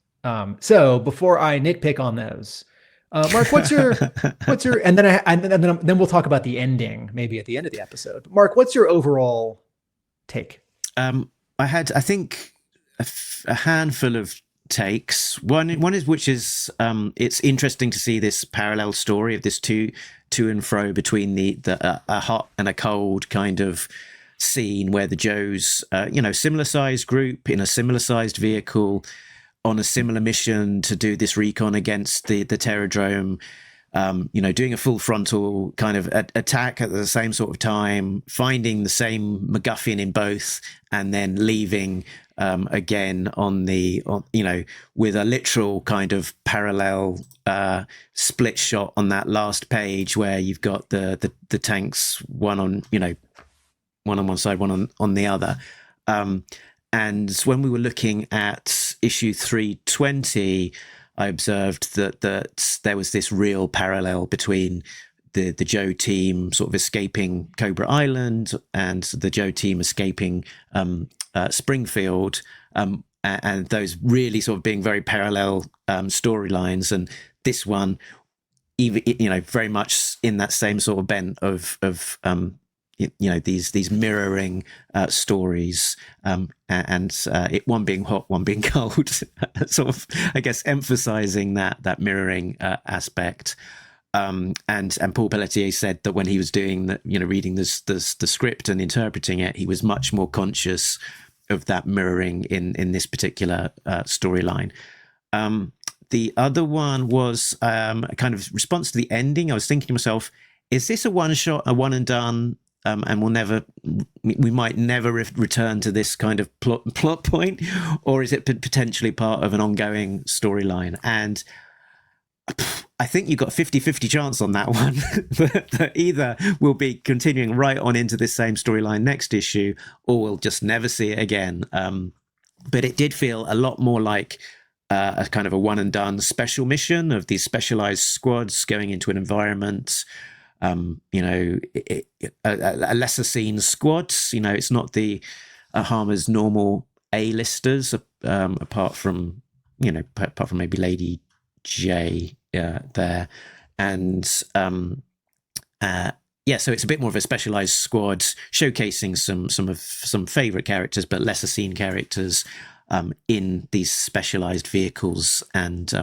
So before I nitpick on those, Mark, what's your, and then we'll talk about the ending maybe at the end of the episode. Mark, what's your overall take? I had, I think, a handful of takes. One is which is it's interesting to see this parallel story of this to and fro between a hot and a cold kind of scene where the Joes, similar sized group in a similar sized vehicle on a similar mission to do this recon against the Terradrome, doing a full frontal kind of attack at the same sort of time, finding the same MacGuffin in both, and then leaving again with a literal kind of parallel split shot on that last page where you've got the tanks one on one side, one on the other. And when we were looking at issue 320, I observed that there was this real parallel between the Joe team sort of escaping Cobra Island and the Joe team escaping Springfield, and those really sort of being very parallel storylines. And this one, even very much in that same sort of bent of these mirroring stories, and it one being hot, one being cold, sort of, I guess, emphasizing that mirroring aspect. And Paul Pelletier said that when he was doing the, reading the script and interpreting it, he was much more conscious of that mirroring in this particular storyline. The other one was a kind of response to the ending. I was thinking to myself, is this a one shot, a one and done, and we might never return to this kind of plot point, or is it potentially part of an ongoing storyline? And I think you've got a 50-50 chance on that one, that either we'll be continuing right on into this same storyline next issue, or we'll just never see it again. But it did feel a lot more like a kind of a one and done special mission of these specialized squads going into an environment, a lesser seen squad. It's not the Hama's normal A-listers, apart from maybe Lady J there, and so it's a bit more of a specialized squad, showcasing some favorite characters but lesser seen characters in these specialized vehicles and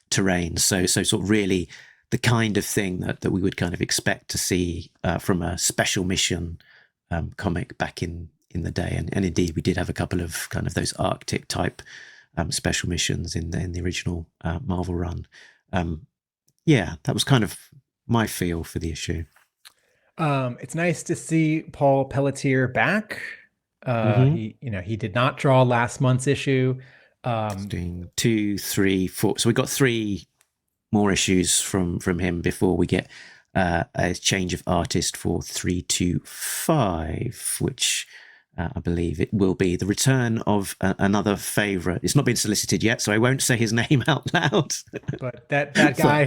terrain. So sort of really the kind of thing that we would kind of expect to see from a special mission comic back in the day, and indeed we did have a couple of kind of those Arctic type special missions in the original Marvel run. That was kind of my feel for the issue. It's nice to see Paul Pelletier back. He did not draw last month's issue. Doing 2, 3, 4. So we got 3 more issues from him before we get a change of artist for 3 to 5, which I believe it will be the return of another favorite. It's not been solicited yet, so I won't say his name out loud. But that guy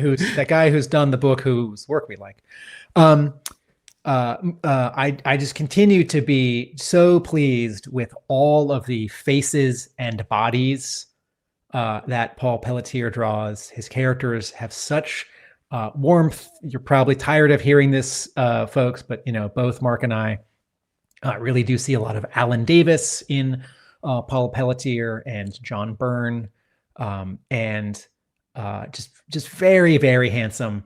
who's done the book, whose work we like. I just continue to be so pleased with all of the faces and bodies that Paul Pelletier draws. His characters have such warmth. You're probably tired of hearing this, folks, but both Mark and I really do see a lot of Alan Davis in Paul Pelletier and John Byrne, and just very, very handsome.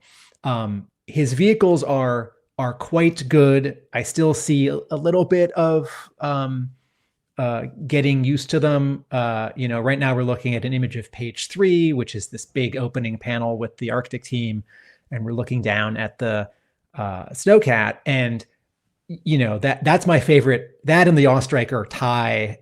His vehicles are quite good. I still see a little bit of getting used to them. Right now we're looking at an image of page 3, which is this big opening panel with the Arctic team, and we're looking down at the Snowcat, and that's my favorite. That and the Ostriker tie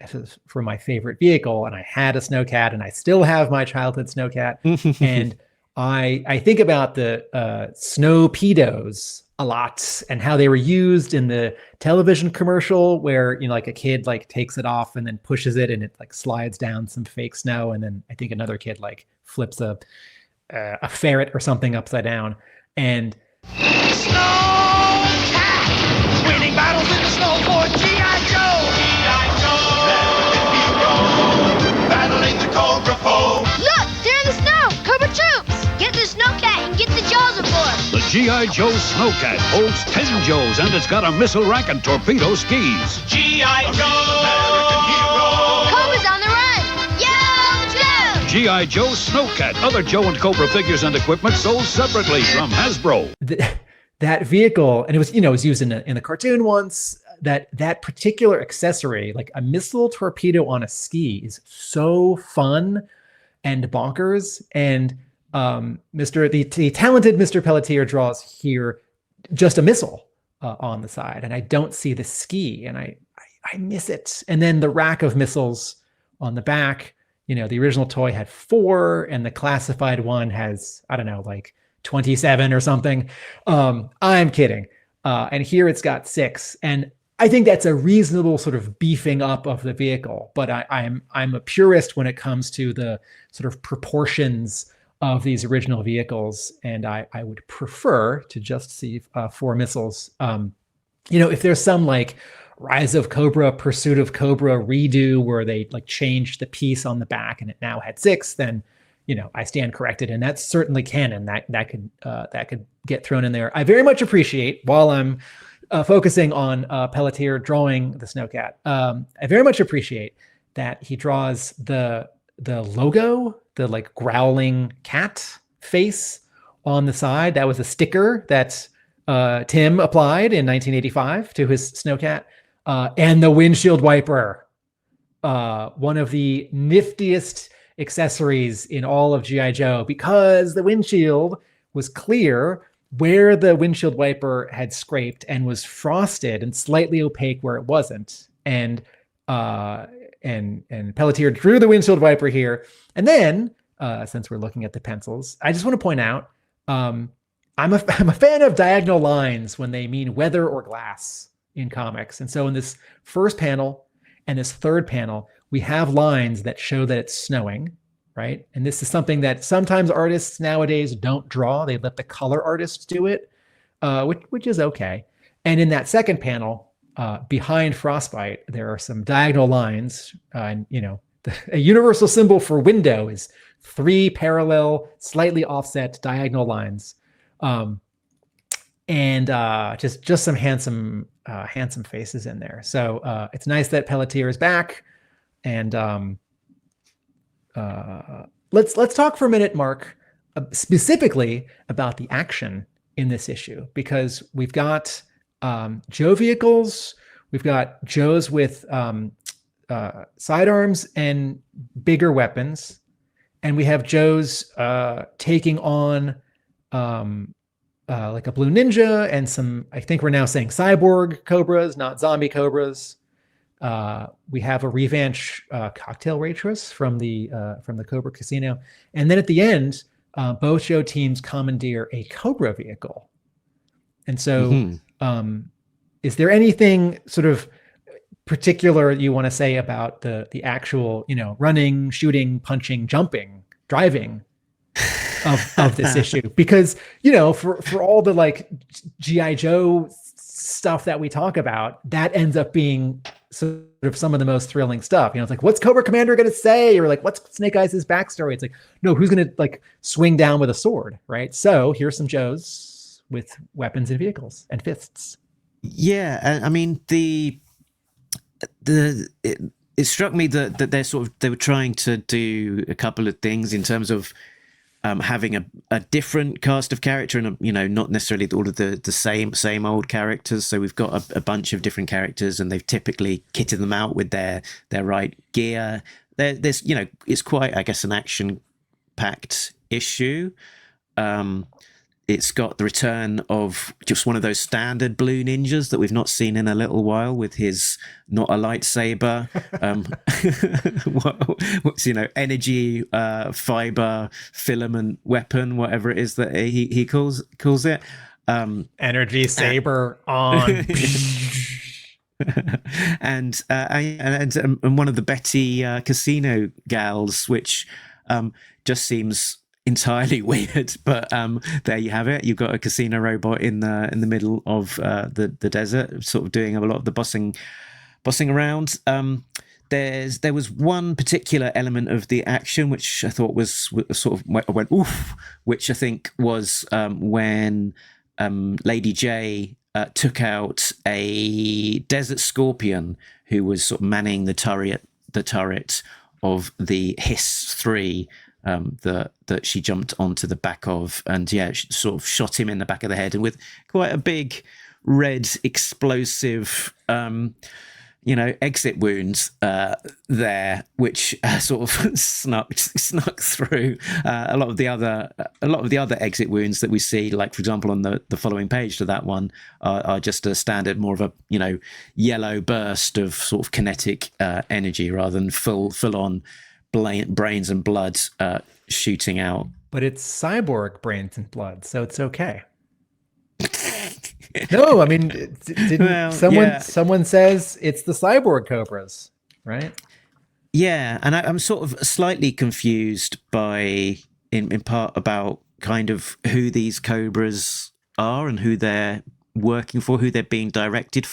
for my favorite vehicle. And I had a Snowcat, and I still have my childhood Snowcat. And I think about the Snowpedos a lot, and how they were used in the television commercial where like a kid like takes it off and then pushes it and it like slides down some fake snow, and then I think another kid like flips a ferret or something upside down. And Snowcat, winning battles in the snow for G.I. Joe. G.I. Joe, hero, battling the Cobra foe. Look, they're in the snow! Cobra troops! Get the Snowcat and get the Jaws aboard! The G.I. Joe Snowcat holds 10 Joes, and it's got a missile rack and torpedo skis. G.I. Joe, Cobra's on the run! Yeah, let's go! G.I. Joe Snowcat. Other Joe and Cobra figures and equipment sold separately from Hasbro. That vehicle, and it was used in the cartoon once. That particular accessory, like a missile torpedo on a ski, is so fun and bonkers. And the talented Mr. Pelletier draws here just a missile on the side, and I don't see the ski, and I miss it. And then the rack of missiles on the back. The original toy had 4, and the classified one has, I don't know, like 27 or something. I'm kidding. And here it's got 6, and I think that's a reasonable sort of beefing up of the vehicle. But I'm a purist when it comes to the sort of proportions of these original vehicles, and I would prefer to just see 4 missiles. If there's some like Rise of Cobra, Pursuit of Cobra redo where they like changed the piece on the back and it now had 6, then I stand corrected, and that's certainly canon. That could get thrown in there. I very much appreciate, while I'm focusing on Pelletier drawing the Snowcat, I very much appreciate that he draws the logo, the like growling cat face on the side. That was a sticker that Tim applied in 1985 to his Snowcat. And the windshield wiper, one of the niftiest accessories in all of G.I. Joe, because the windshield was clear where the windshield wiper had scraped and was frosted and slightly opaque where it wasn't. And Pelletier drew the windshield wiper here. And then, since we're looking at the pencils, I just want to point out, I'm a fan of diagonal lines when they mean weather or glass in comics. And so in this first panel and this third panel, we have lines that show that it's snowing, right? And this is something that sometimes artists nowadays don't draw. They let the color artists do it, which is okay. And in that second panel, behind Frostbite, there are some diagonal lines. And a universal symbol for window is 3 parallel, slightly offset diagonal lines. And just some handsome faces in there. So it's nice that Pelletier is back. And let's talk for a minute, Mark, specifically about the action in this issue, because we've got Joe vehicles, we've got Joes with sidearms and bigger weapons, and we have Joes taking on like a blue ninja and some, I think we're now saying cyborg cobras, not zombie cobras. We have a Revanche cocktail waitress from the Cobra Casino. And then at the end, both Joe teams commandeer a Cobra vehicle. And so is there anything sort of particular you want to say about the actual, running, shooting, punching, jumping, driving of this issue? Because, for all the like G.I. Joe stuff that we talk about, that ends up being sort of some of the most thrilling stuff. It's like, what's Cobra Commander going to say? Or like, what's Snake Eyes' backstory? It's like, no, who's going to like swing down with a sword, right? So here's some Joes with weapons and vehicles and fists. Yeah, I mean, it struck me that they were trying to do a couple of things in terms of having a different cast of character and not necessarily all of the same old characters. So we've got a bunch of different characters, and they've typically kitted them out with their right gear. There's it's quite, I guess, an action-packed issue. It's got the return of just one of those standard blue ninjas that we've not seen in a little while, with his not a lightsaber, what's energy fiber filament weapon, whatever it is that he calls it. Energy saber on. and one of the Betty casino gals, which just seems entirely weird, but there you have it. You've got a casino robot in the middle of the desert, sort of doing a lot of the bossing around. There was one particular element of the action which I thought was sort of, I went oof, which I think was when Lady J took out a desert scorpion who was sort of manning the turret of the Hiss 3. That she jumped onto the back of, and she sort of shot him in the back of the head, and with quite a big red explosive exit wound there, which sort of snuck through a lot of the other exit wounds that we see, like for example on the following page to that one are just a standard, more of a yellow burst of sort of kinetic energy rather than full on brains and blood shooting out. But it's cyborg brains and blood, so it's okay. No, I mean, someone says it's the cyborg cobras, right? Yeah, and I'm sort of slightly confused by, in part, about kind of who these cobras are and who they're working for, who they're being directed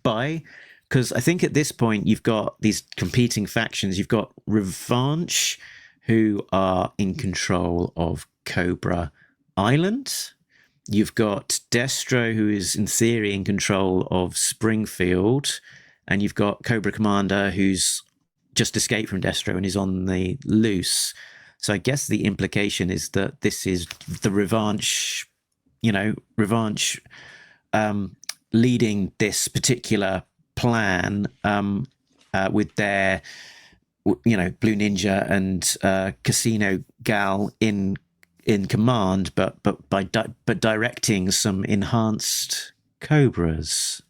by. Because I think at this point you've got these competing factions. You've got Revanche, who are in control of Cobra Island. You've got Destro, who is in theory in control of Springfield. And you've got Cobra Commander, who's just escaped from Destro and is on the loose. So I guess the implication is that this is the revanche, leading this particular plan with their, Blue Ninja and Casino Gal in command, but directing some enhanced Cobras.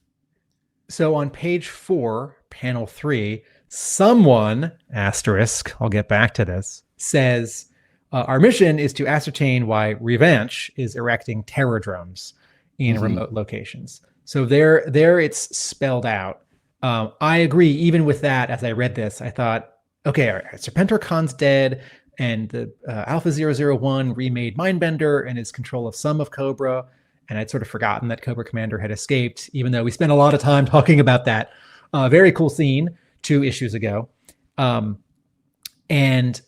So on page 4, panel 3, someone, asterisk, I'll get back to this, says, our mission is to ascertain why Revenge is erecting terror drones in remote locations. So there it's spelled out. I agree. Even with that, as I read this, I thought, okay, all right, Serpentor Khan's dead, and the Alpha 001 remade Mindbender and is control of some of Cobra. And I'd sort of forgotten that Cobra Commander had escaped, even though we spent a lot of time talking about that very cool scene 2 issues ago. And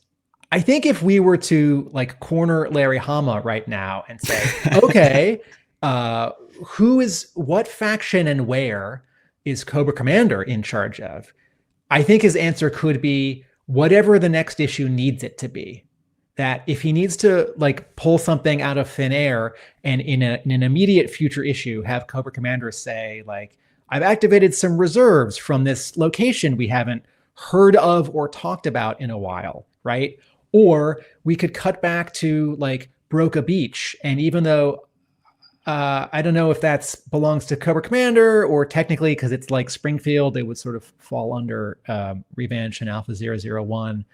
I think if we were to like corner Larry Hama right now and say, okay, what faction and where is Cobra Commander in charge of? I think his answer could be whatever the next issue needs it to be. That if he needs to like pull something out of thin air and in an immediate future issue, have Cobra Commander say like, I've activated some reserves from this location we haven't heard of or talked about in a while, right? Or we could cut back to like Broca Beach. And even though I don't know if that belongs to Cobra Commander or technically because it's like Springfield, they would sort of fall under Revenge and Alpha 001.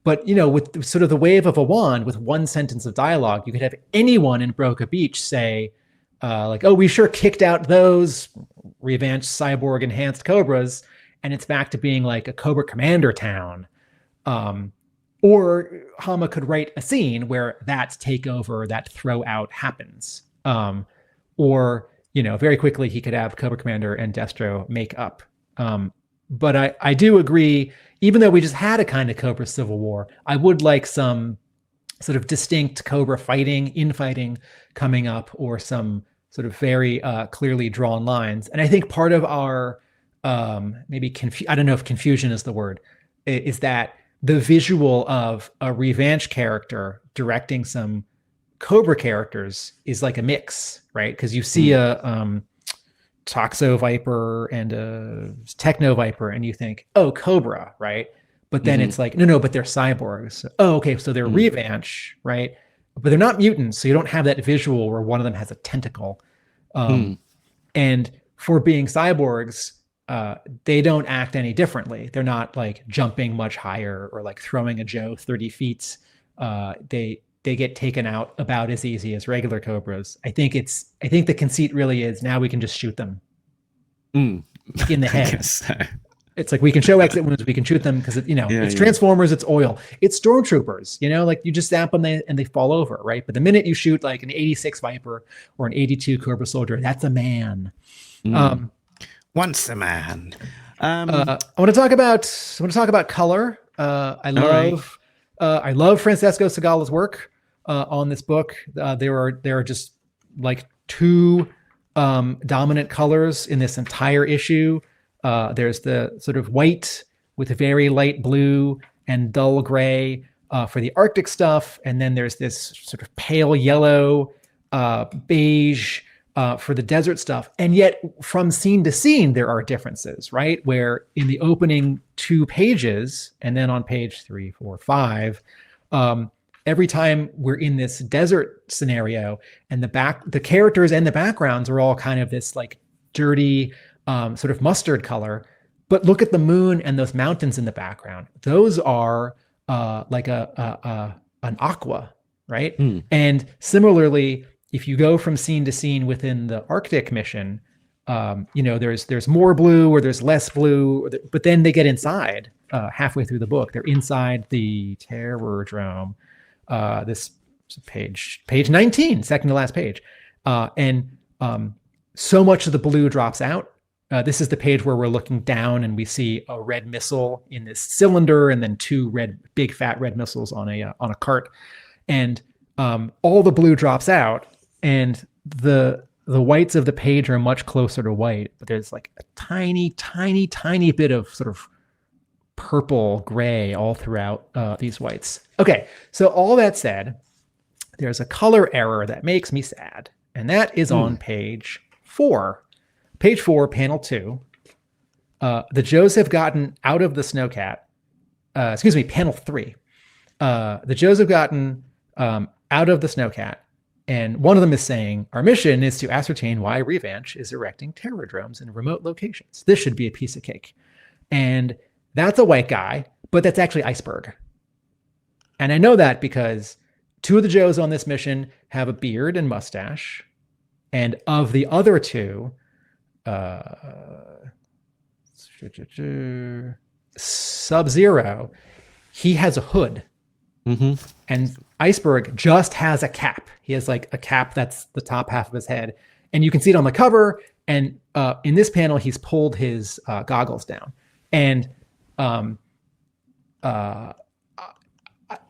But, with sort of the wave of a wand with one sentence of dialogue, you could have anyone in Broca Beach say, oh, we sure kicked out those Revenge cyborg enhanced Cobras, and it's back to being like a Cobra Commander town. Or Hama could write a scene where that takeover, that throw out happens. Or, very quickly he could have Cobra Commander and Destro make up. But I do agree, even though we just had a kind of Cobra Civil War, I would like some sort of distinct Cobra infighting coming up, or some sort of very clearly drawn lines. And I think part of our maybe I don't know if confusion is the word, is that the visual of a Revenge character directing some Cobra characters is like a mix, right? Because you see a Toxo Viper and a Techno Viper, and you think, oh, Cobra, right? But then it's like, no, but they're cyborgs. So, oh, okay, so they're Revenge, right? But they're not mutants, so you don't have that visual where one of them has a tentacle. And for being cyborgs, they don't act any differently. They're not like jumping much higher or like throwing a Joe 30 feet. They get taken out about as easy as regular Cobras. I think the conceit really is now we can just shoot them in the head. I guess so. It's like we can show exit wounds, we can shoot them because it's Transformers, it's oil, it's Stormtroopers. Like you just zap them and they fall over, right? But the minute you shoot like an 86 Viper or an 82 Cobra Soldier, that's a man. Once a man. I want to talk about color. I love Francesco Segala's work on this book. There are just like 2 dominant colors in this entire issue. There's the sort of white with a very light blue and dull gray for the Arctic stuff, and then there's this sort of pale yellow, beige for the desert stuff. And yet from scene to scene, there are differences, right? Where in the opening 2 pages, and then on page 3, 4, 5, every time we're in this desert scenario and the characters and the backgrounds are all kind of this like dirty, sort of mustard color, but look at the moon and those mountains in the background. Those are like an aqua, right? And similarly, if you go from scene to scene within the Arctic mission, there's more blue or there's less blue, but then they get inside halfway through the book. They're inside the terror drome. This page 19, second to last page, and so much of the blue drops out. This is the page where we're looking down and we see a red missile in this cylinder, and then 2 big fat red missiles on a cart, and all the blue drops out, and the whites of the page are much closer to white, but there's like a tiny bit of sort of purple, gray all throughout these whites. Okay, so all that said, there's a color error that makes me sad, and that is on page 4. Page 4, panel 2. The Joes have gotten out of the snowcat. Panel 3. The Joes have gotten out of the snowcat, and one of them is saying, our mission is to ascertain why Revanche is erecting terror drones in remote locations. This should be a piece of cake. And that's a white guy, but that's actually Iceberg. And I know that because 2 of the Joes on this mission have a beard and mustache. And of the other 2, Sub-Zero, he has a hood. And Iceberg just has a cap. He has like a cap that's the top half of his head. And you can see it on the cover. And in this panel, he's pulled his goggles down. And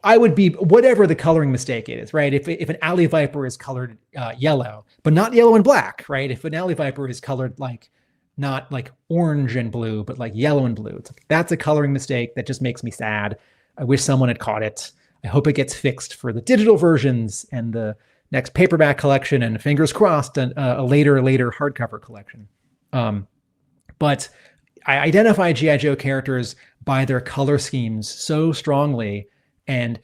I would be, whatever the coloring mistake is, right? If an alley viper is colored yellow, but not yellow and black, right? If an alley viper is colored like, not like orange and blue, but like yellow and blue, that's a coloring mistake that just makes me sad. I wish someone had caught it. I hope it gets fixed for the digital versions and the next paperback collection, and fingers crossed, a later hardcover collection. But I identify G.I. Joe characters by their color schemes so strongly. And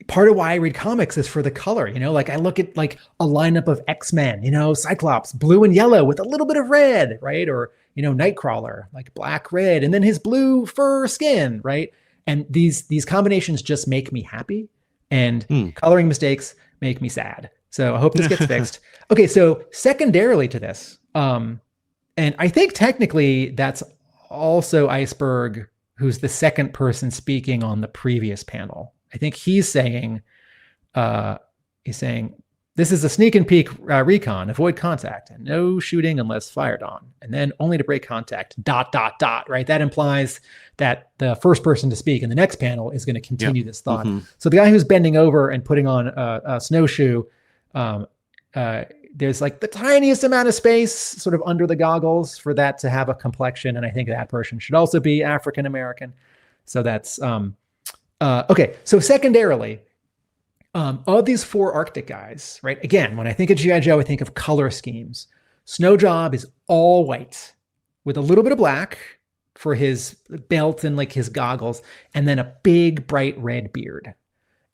part of why I read comics is for the color, you know, like I look at like a lineup of X-Men, you know, Cyclops, blue and yellow with a little bit of red, right? Or, you know, Nightcrawler, like black, red, and then his blue fur skin, right? And these combinations just make me happy, and coloring mistakes make me sad. So I hope this gets fixed. Okay, so secondarily to this, and I think technically that's also Iceberg, who's the second person speaking on the previous panel. I think he's saying, this is a sneak and peek recon, avoid contact, and no shooting unless fired on, and then only to break contact, ... right? That implies that the first person to speak in the next panel is going to continue this thought. So the guy who's bending over and putting on a snowshoe, there's like the tiniest amount of space sort of under the goggles for that to have a complexion, and I think that person should also be African-American. So that's, okay. So secondarily, of these 4 Arctic guys, right? Again, when I think of G.I. Joe, I think of color schemes. Snow Job is all white with a little bit of black for his belt and like his goggles, and then a big bright red beard.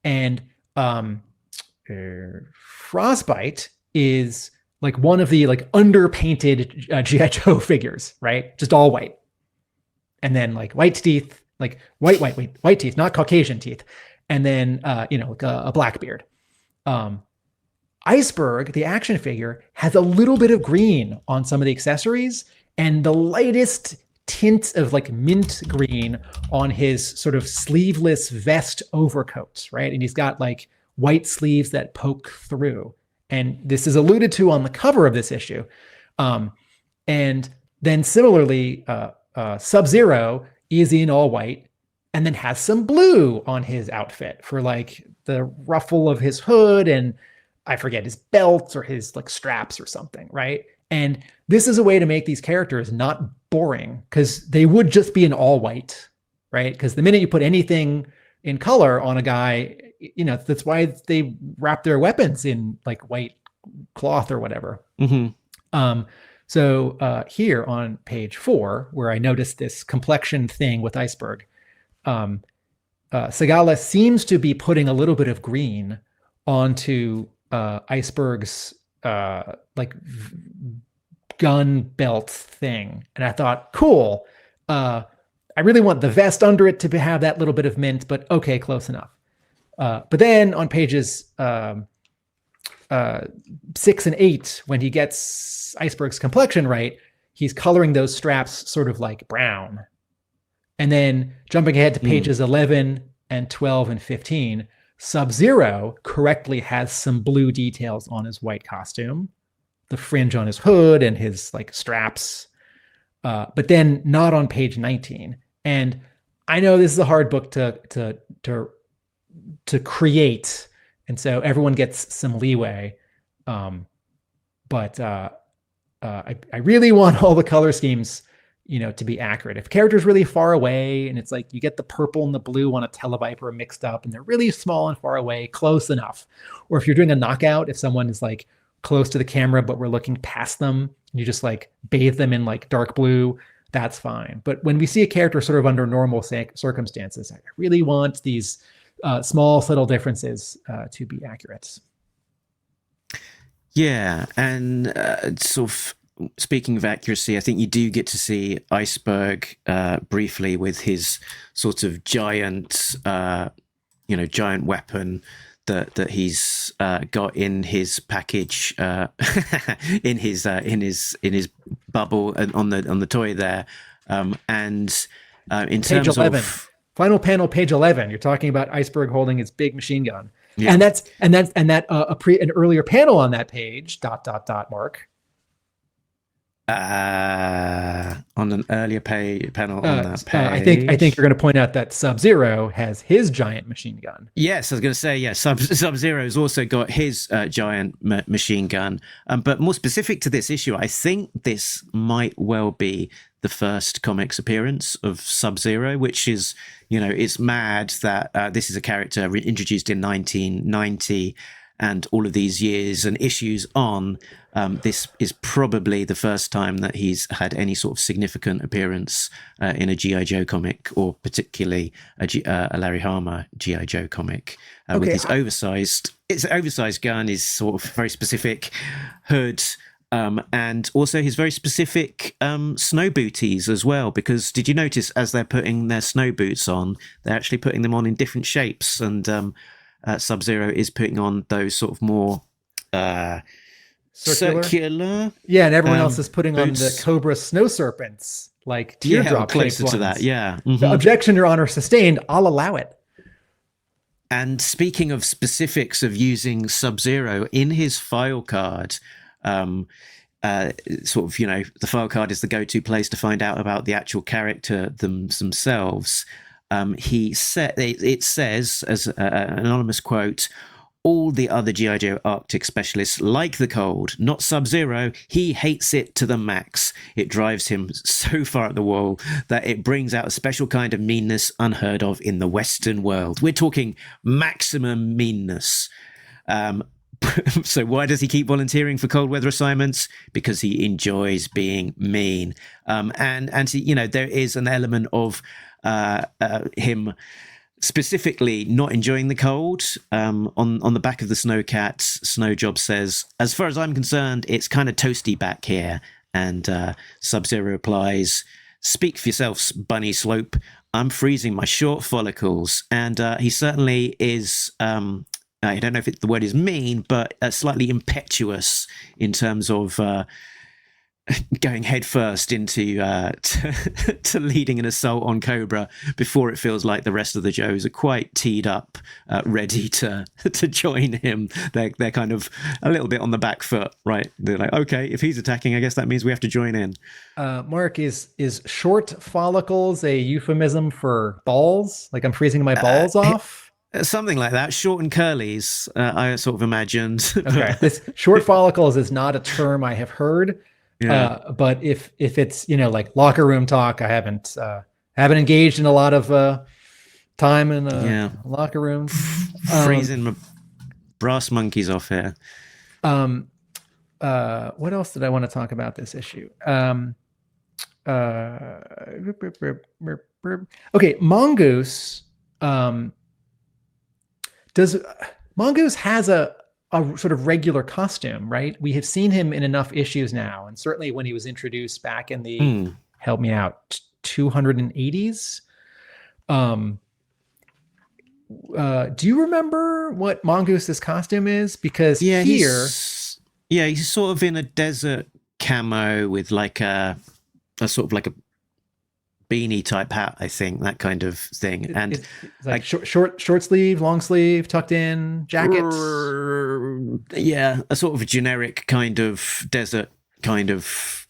And Frostbite is like one of the like underpainted G.I. Joe figures, right? Just all white. And then like white teeth, like white teeth, not Caucasian teeth. And then, like a black beard. Iceberg, the action figure, has a little bit of green on some of the accessories, and the lightest tint of like mint green on his sort of sleeveless vest overcoat, right? And he's got like white sleeves that poke through. And this is alluded to on the cover of this issue. And then similarly, Sub-Zero is in all white, and then has some blue on his outfit for like the ruffle of his hood, and I forget, his belts or his like straps or something, right? And this is a way to make these characters not boring, because they would just be in all white, right? Because the minute you put anything in color on a guy, that's why they wrap their weapons in like white cloth or whatever. So here on page 4, where I noticed this complexion thing with Iceberg, Segala seems to be putting a little bit of green onto Iceberg's like gun belt thing. And I thought, cool. I really want the vest under it to have that little bit of mint, but okay, close enough. But then on pages 6 and 8, when he gets Iceberg's complexion right, he's coloring those straps sort of like brown. And then jumping ahead to pages 11 and 12 and 15, Sub-Zero correctly has some blue details on his white costume, the fringe on his hood and his like straps, but then not on page 19. And I know this is a hard book to create, and so everyone gets some leeway. But I really want all the color schemes, to be accurate. If a character's really far away and it's like you get the purple and the blue on a Televiper mixed up and they're really small and far away, close enough. Or if you're doing a knockout, if someone is like close to the camera but we're looking past them, and you just like bathe them in like dark blue, that's fine. But when we see a character sort of under normal circumstances, I really want these small, subtle differences to be accurate. Yeah, and sort of speaking of accuracy, I think you do get to see Iceberg briefly with his sort of giant, giant weapon that he's got in his package, in his bubble on the toy there, and in Page terms 11. of Final panel, page 11. You're talking about Iceberg holding his big machine gun, Yeah. and that's an earlier panel on that page. ... Mark. On an earlier panel on that page. I think you're going to point out that Sub-Zero has his giant machine gun. Yes, I was going to say, yeah, Sub-Zero has also got his giant machine gun. But more specific to this issue, I think this might well be the first comics appearance of Sub-Zero, which is, it's mad that this is a character introduced in 1990 and all of these years and issues on. This is probably the first time that he's had any sort of significant appearance in a G.I. Joe comic, or particularly a Larry Hama G.I. Joe comic, with his oversized gun, his sort of very specific hood, and also his very specific snow booties as well. Because did you notice as they're putting their snow boots on, they're actually putting them on in different shapes, and Sub-Zero is putting on those sort of more circular. Yeah, and everyone else is putting boots. on the Cobra snow serpents, like teardrop closer shaped to ones. that. Yeah. The objection, Your Honor, sustained. I'll allow it. And speaking of specifics of using Sub-Zero in his file card, the file card is the go-to place to find out about the actual character themselves. It says, as an anonymous quote, "All the other G.I. Joe Arctic specialists like the cold, not Sub-Zero. He hates it to the max. It drives him so far up the wall that it brings out a special kind of meanness unheard of in the Western world." We're talking maximum meanness. So why does he keep volunteering for cold weather assignments? Because he enjoys being mean. And there is an element of him specifically not enjoying the cold. On the back of the Snowcats, Snow Job says, "As far as I'm concerned, it's kind of toasty back here." And Sub-Zero replies, "Speak for yourself, Bunny Slope. I'm freezing my short follicles." And he certainly is, I don't know if the word is mean, but slightly impetuous in terms of going headfirst into to leading an assault on Cobra before it feels like the rest of the Joes are quite teed up, ready to join him. They're kind of a little bit on the back foot, right? They're like, okay, if he's attacking, I guess that means we have to join in. Mark, is short follicles a euphemism for balls? Like I'm freezing my balls off? Something like that. Short and curlies, I sort of imagined. Okay, this short follicles is not a term I have heard. Yeah. But if it's like locker room talk, I haven't engaged in a lot of time in locker room. Freezing my brass monkeys off here. What else did I want to talk about this issue? Okay, Mongoose. Mongoose has a sort of regular costume, right? We have seen him in enough issues now, and certainly when he was introduced back in the help me out 280s. Do you remember what Mongoose's costume is? Because he's sort of in a desert camo with like a sort of like a beanie type hat, I think, that kind of thing. And it's like short sleeve, long sleeve, tucked in jacket. Yeah, a sort of generic kind of desert kind of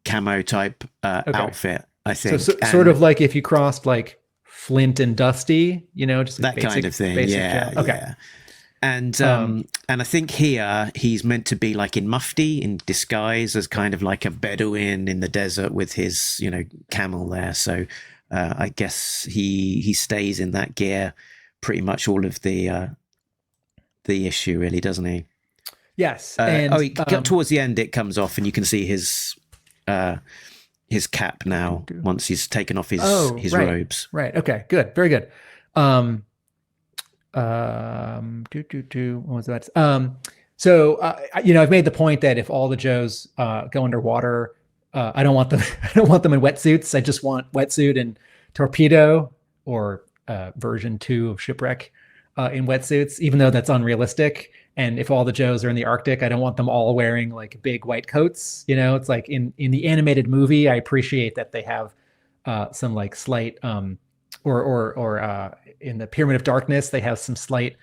camo type outfit, I think. So sort of like if you crossed like Flint and Dusty, just that basic, kind of thing. basic Yeah. job. Okay. Yeah. And I think here he's meant to be like in mufti, in disguise as kind of like a Bedouin in the desert with his, camel there. So I guess he stays in that gear pretty much all of the issue, really, doesn't he? Yes. Towards the end, it comes off, and you can see his cap now once he's taken off his robes. Right. Okay. Good. Very good. What was that? So I've made the point that if all the Joes go underwater, I don't want them. I don't want them in wetsuits. I just want wetsuit and torpedo or version 2 of shipwreck in wetsuits, even though that's unrealistic. And if all the Joes are in the Arctic, I don't want them all wearing like big white coats. It's like in the animated movie, I appreciate that they have some like slight or in the Pyramid of Darkness, they have some slight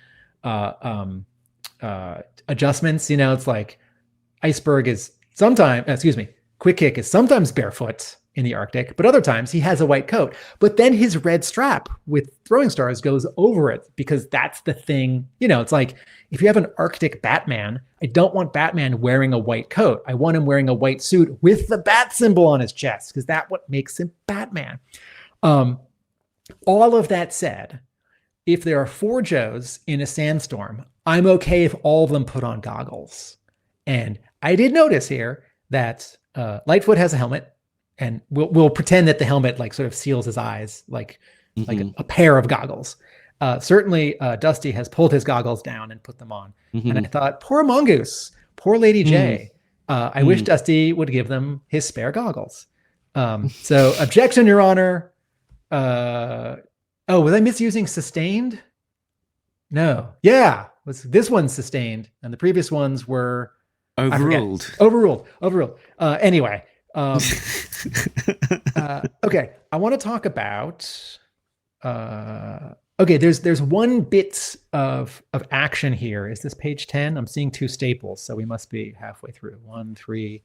adjustments. It's like Iceberg is sometimes, Quick Kick is sometimes barefoot in the Arctic, but other times he has a white coat. But then his red strap with throwing stars goes over it because that's the thing. It's like if you have an Arctic Batman, I don't want Batman wearing a white coat. I want him wearing a white suit with the bat symbol on his chest because that's what makes him Batman. All of that said, if there are 4 Joes in a sandstorm, I'm okay if all of them put on goggles. And I did notice here that Lightfoot has a helmet, and we'll pretend that the helmet like sort of seals his eyes, like a pair of goggles. Certainly, Dusty has pulled his goggles down and put them on. And I thought, poor Mongoose, poor Lady J. I wish Dusty would give them his spare goggles. So, objection, Your Honor. Was I misusing sustained? No. Yeah. This one's sustained, and the previous ones were overruled. Overruled. Anyway. Okay. I want to talk about. There's one bit of action here. Is this page 10? I'm seeing 2 staples, so we must be halfway through. 1, 3,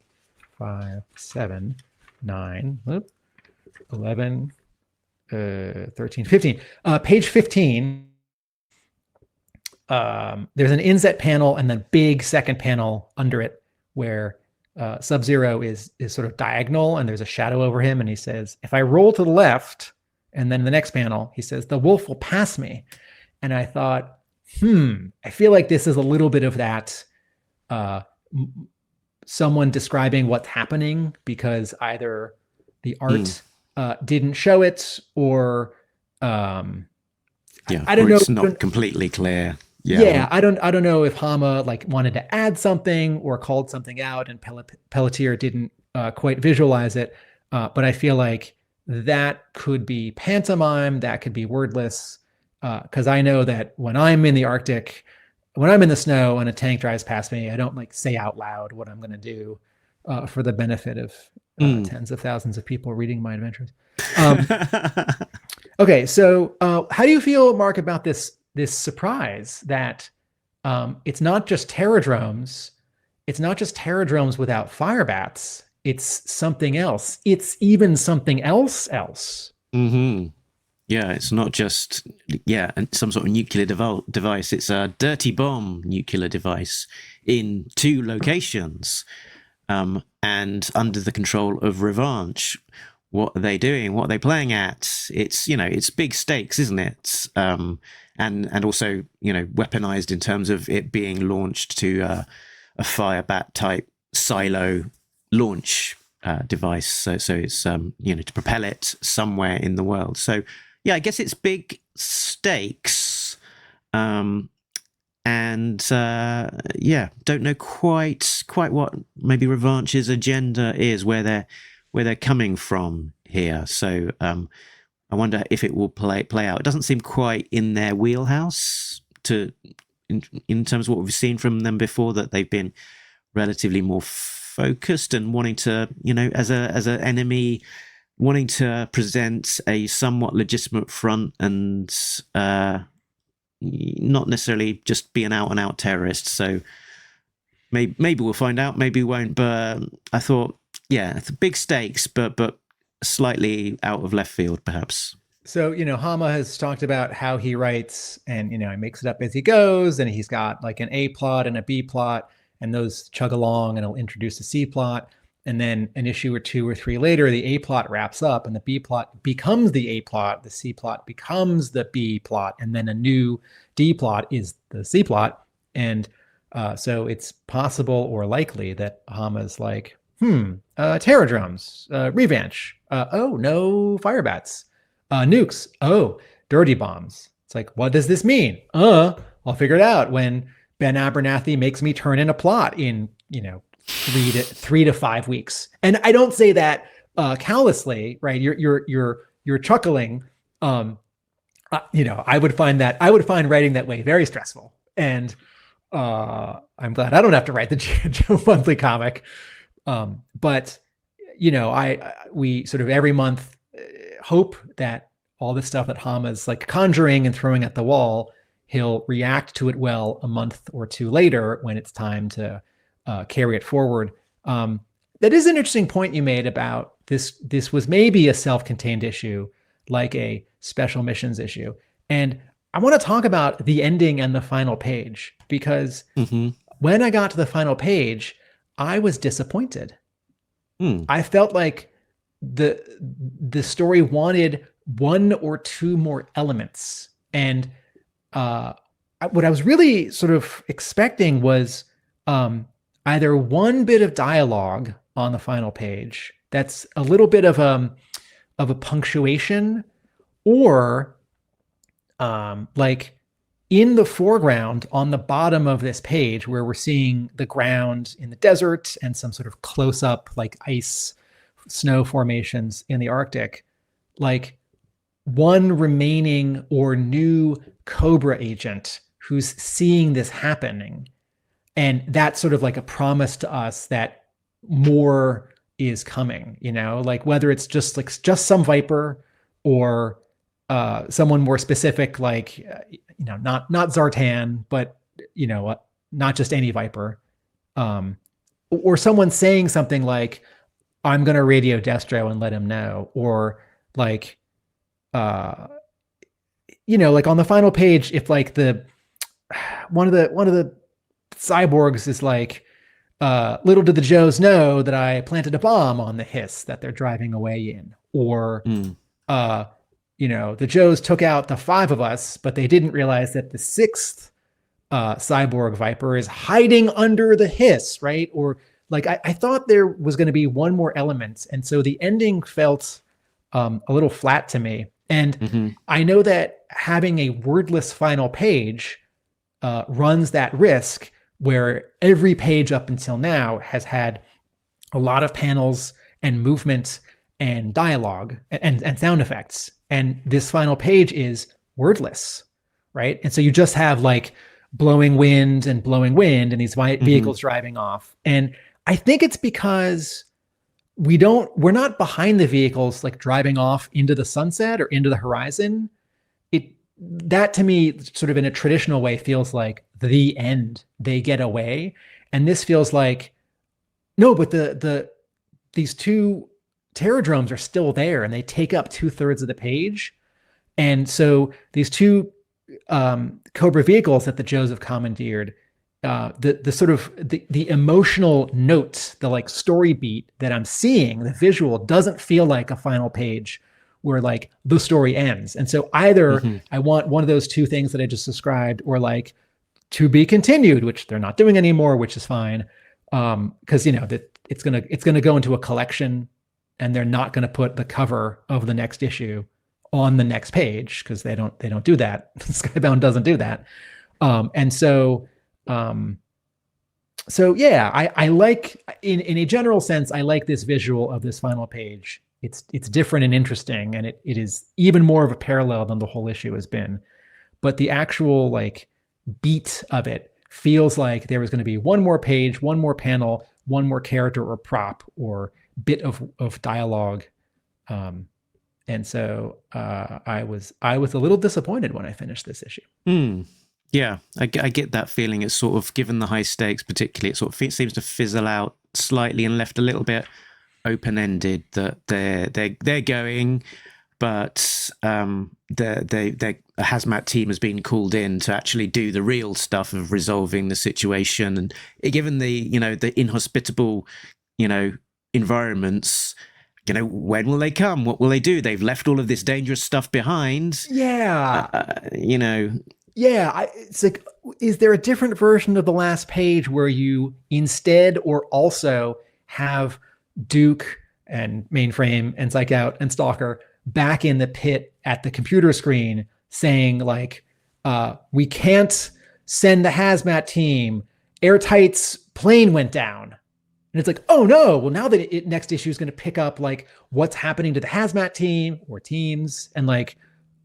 5, 7, 9, 11. 13, 15. Page 15. There's an inset panel and then big second panel under it where Sub-Zero is sort of diagonal and there's a shadow over him, and he says, if I roll to the left, and then the next panel, he says, the wolf will pass me. And I thought, I feel like this is a little bit of that someone describing what's happening because either the art didn't show it, or I don't know. It's not completely clear. I don't know if Hama like wanted to add something or called something out, and Pelletier didn't quite visualize it. But I feel like that could be pantomime, that could be wordless, because I know that when I'm in the Arctic, when I'm in the snow and a tank drives past me, I don't like say out loud what I'm going to do for the benefit of tens of thousands of people reading my adventures. Okay, so how do you feel, Mark, about this surprise that it's not just terradromes, it's not just terradromes without fire bats, it's something else. It's even something else. Yeah, it's not just some sort of nuclear device. It's a dirty bomb nuclear device in 2 locations. And under the control of Revanche. What are they doing? What are they playing at? It's big stakes, isn't it? And also, weaponized in terms of it being launched to a Firebat type silo launch device. So it's to propel it somewhere in the world. So yeah, I guess it's big stakes. Don't know quite what maybe Revanche's agenda is, where they're coming from here. So I wonder if it will play out. It doesn't seem quite in their wheelhouse in terms of what we've seen from them before, that they've been relatively more focused and wanting to, as an enemy, wanting to present a somewhat legitimate front and not necessarily just be an out-and-out terrorist. So maybe we'll find out, maybe we won't. But I thought, it's big stakes, but slightly out of left field, perhaps. So, Hama has talked about how he writes and, he makes it up as he goes. And he's got like an A plot and a B plot, and those chug along and he'll introduce a C plot. And then an issue or two or three later, the A plot wraps up and the B plot becomes the A plot. The C plot becomes the B plot. And then a new D plot is the C plot. And so it's possible or likely that Hama's like, Terradromes, Revanche. Oh, no Firebats. Nukes. Oh, dirty bombs. It's like, what does this mean? I'll figure it out when Ben Abernathy makes me turn in a plot in, 3 to 5 weeks. And I don't say that callously, right? You're chuckling. I would find writing that way very stressful. And I'm glad I don't have to write the Joe Monthly comic. But we sort of every month hope that all this stuff that Hama's like conjuring and throwing at the wall, he'll react to it well a month or two later when it's time to carry it forward. That is an interesting point you made about this. This was maybe a self-contained issue, like a special missions issue. And I want to talk about the ending and the final page, because when I got to the final page, I was disappointed. I felt like the story wanted one or two more elements. And what I was really sort of expecting was either one bit of dialogue on the final page that's a little bit of a punctuation, or like in the foreground on the bottom of this page where we're seeing the ground in the desert and some sort of close up like ice snow formations in the Arctic, like one remaining or new COBRA agent who's seeing this happening. And that's sort of like a promise to us that more is coming, like whether it's just some Viper or someone more specific, like, not Zartan, but, not just any Viper, or someone saying something like, I'm going to radio Destro and let him know, or like, like on the final page, if like one of the cyborgs is like, little did the Joes know that I planted a bomb on the Hiss that they're driving away in, or, the Joes took out the 5 of us, but they didn't realize that the 6th cyborg Viper is hiding under the Hiss, right? Or like, I thought there was going to be one more element. And so the ending felt a little flat to me. And I know that having a wordless final page runs that risk, where every page up until now has had a lot of panels and movement and dialogue and sound effects. And this final page is wordless, right? And so you just have like blowing wind and these vehicles driving off. And I think it's because we're not behind the vehicles like driving off into the sunset or into the horizon. That to me, sort of in a traditional way, feels like the end. They get away. And this feels like, no, but these 2 Terradromes are still there and they take up 2/3 of the page. And so these 2 COBRA vehicles that the Joes have commandeered, the sort of the emotional note, the like story beat that I'm seeing, the visual doesn't feel like a final page where like the story ends. And so either I want one of those 2 things that I just described, or like to be continued, which they're not doing anymore, which is fine. Cause that it's going to go into a collection, and they're not going to put the cover of the next issue on the next page, because they don't do that. Skybound doesn't do that. And so yeah, I like, in a general sense, I like this visual of this final page. It's different and interesting, and it is even more of a parallel than the whole issue has been. But the actual like beat of it feels like there was going to be one more page, one more panel, one more character or prop or bit of dialogue. And so I was a little disappointed when I finished this issue. Yeah, I get that feeling. It's sort of, given the high stakes particularly, it sort of seems to fizzle out slightly and left a little bit open-ended, that they're going, but the hazmat team has been called in to actually do the real stuff of resolving the situation. And given the the inhospitable environments, when will they come? What will they do? They've left all of this dangerous stuff behind. Yeah. Yeah, it's like, is there a different version of the last page where you instead or also have Duke and Mainframe and Psych Out and Stalker back in the pit at the computer screen saying like, we can't send the hazmat team. Airtight's plane went down. And it's like, oh no, well now that next issue is going to pick up like what's happening to the hazmat team or teams, and like,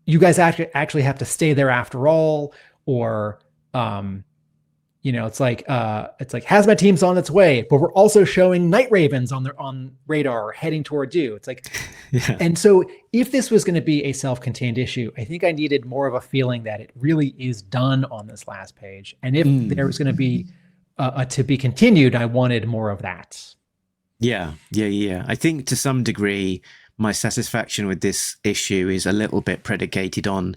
you guys actually have to stay there after all, or it's like hazmat team's on its way, but we're also showing night ravens on radar heading toward you. It's like, yeah. And so if this was going to be a self-contained issue, I think I needed more of a feeling that it really is done on this last page. And if there was going to be a to be continued, I wanted more of that. Yeah. I think to some degree, my satisfaction with this issue is a little bit predicated on,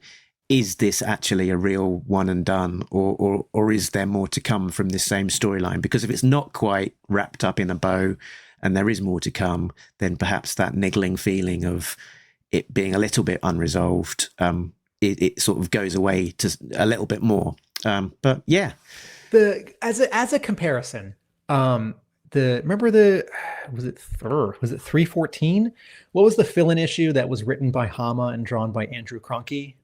is this actually a real one and done, or is there more to come from this same storyline? Because if it's not quite wrapped up in a bow and there is more to come, then perhaps that niggling feeling of it being a little bit unresolved, it sort of goes away to a little bit more. But yeah. As a comparison, was it 314? What was the fill-in issue that was written by Hama and drawn by Andrew Cronky?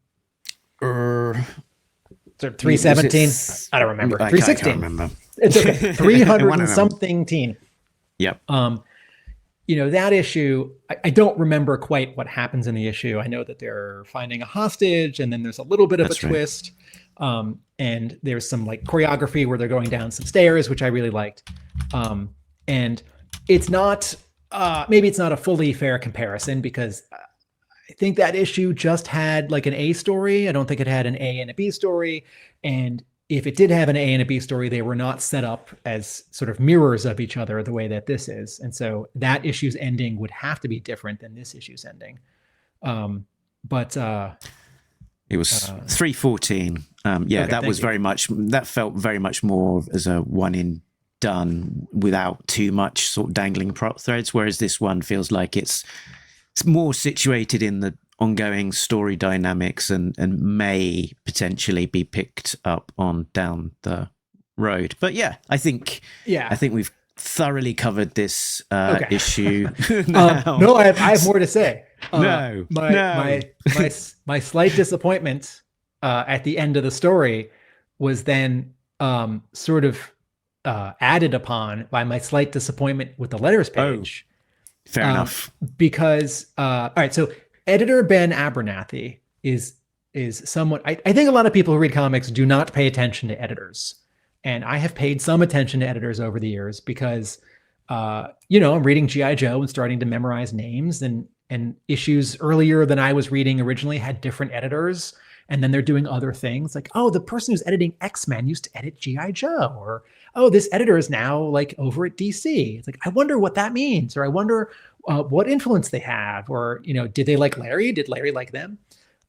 317? I don't remember. 316. I can't remember. It's okay. 300 and something teen. Yep. That issue, I don't remember quite what happens in the issue. I know that they're finding a hostage, and then there's a little bit of a twist. And there's some like choreography where they're going down some stairs, which I really liked. And it's not, maybe it's not a fully fair comparison, because I think that issue just had like an A story. I don't think it had an A and a B story. And if it did have an A and a B story, they were not set up as sort of mirrors of each other the way that this is. And so that issue's ending would have to be different than this issue's ending. It was 314. Okay, that felt very much more as a one in done without too much sort of dangling prop threads, whereas this one feels like it's more situated in the ongoing story dynamics and may potentially be picked up on down the road. But I think we've thoroughly covered this issue. No, I have more to say. My slight disappointment at the end of the story was then sort of added upon by my slight disappointment with the letters page. Fair enough. Because all right, so editor Ben Abernathy is someone I think a lot of people who read comics do not pay attention to editors, and I have paid some attention to editors over the years because I'm reading G.I. Joe and starting to memorize names, and issues earlier than I was reading originally had different editors, and then they're doing other things like, oh, the person who's editing X-Men used to edit G.I. Joe, or oh, this editor is now like over at DC. It's like, I wonder what that means, or I wonder what influence they have, or did they like Larry? Did Larry like them?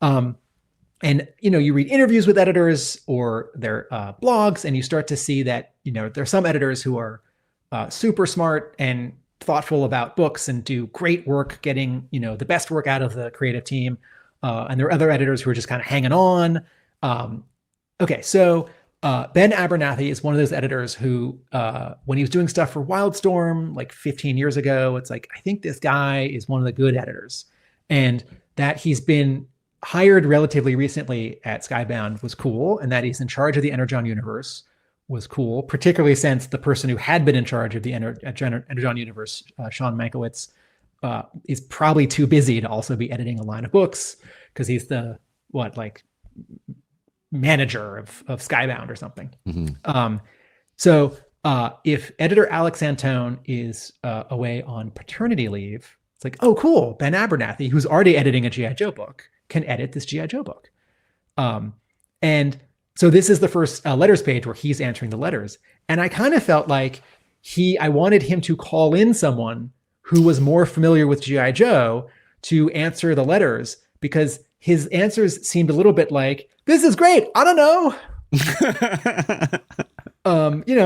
And you read interviews with editors or their blogs, and you start to see that there's some editors who are super smart and thoughtful about books and do great work getting the best work out of the creative team, and there are other editors who are just kind of hanging on. So Ben Abernathy is one of those editors who, when he was doing stuff for Wildstorm like 15 years ago, it's like, I think this guy is one of the good editors, and that he's been hired relatively recently at Skybound was cool, and that he's in charge of the Energon Universe was cool, particularly since the person who had been in charge of the Energon Universe, Sean Mankiewicz, is probably too busy to also be editing a line of books, because he's the manager of Skybound or something. Mm-hmm. So if editor Alex Antone is away on paternity leave, it's like, oh, cool, Ben Abernathy, who's already editing a G.I. Joe book, can edit this G.I. Joe book. And so this is the first letters page where he's answering the letters. And I kind of felt like I wanted him to call in someone who was more familiar with G.I. Joe to answer the letters, because his answers seemed a little bit like, "This is great. I don't know."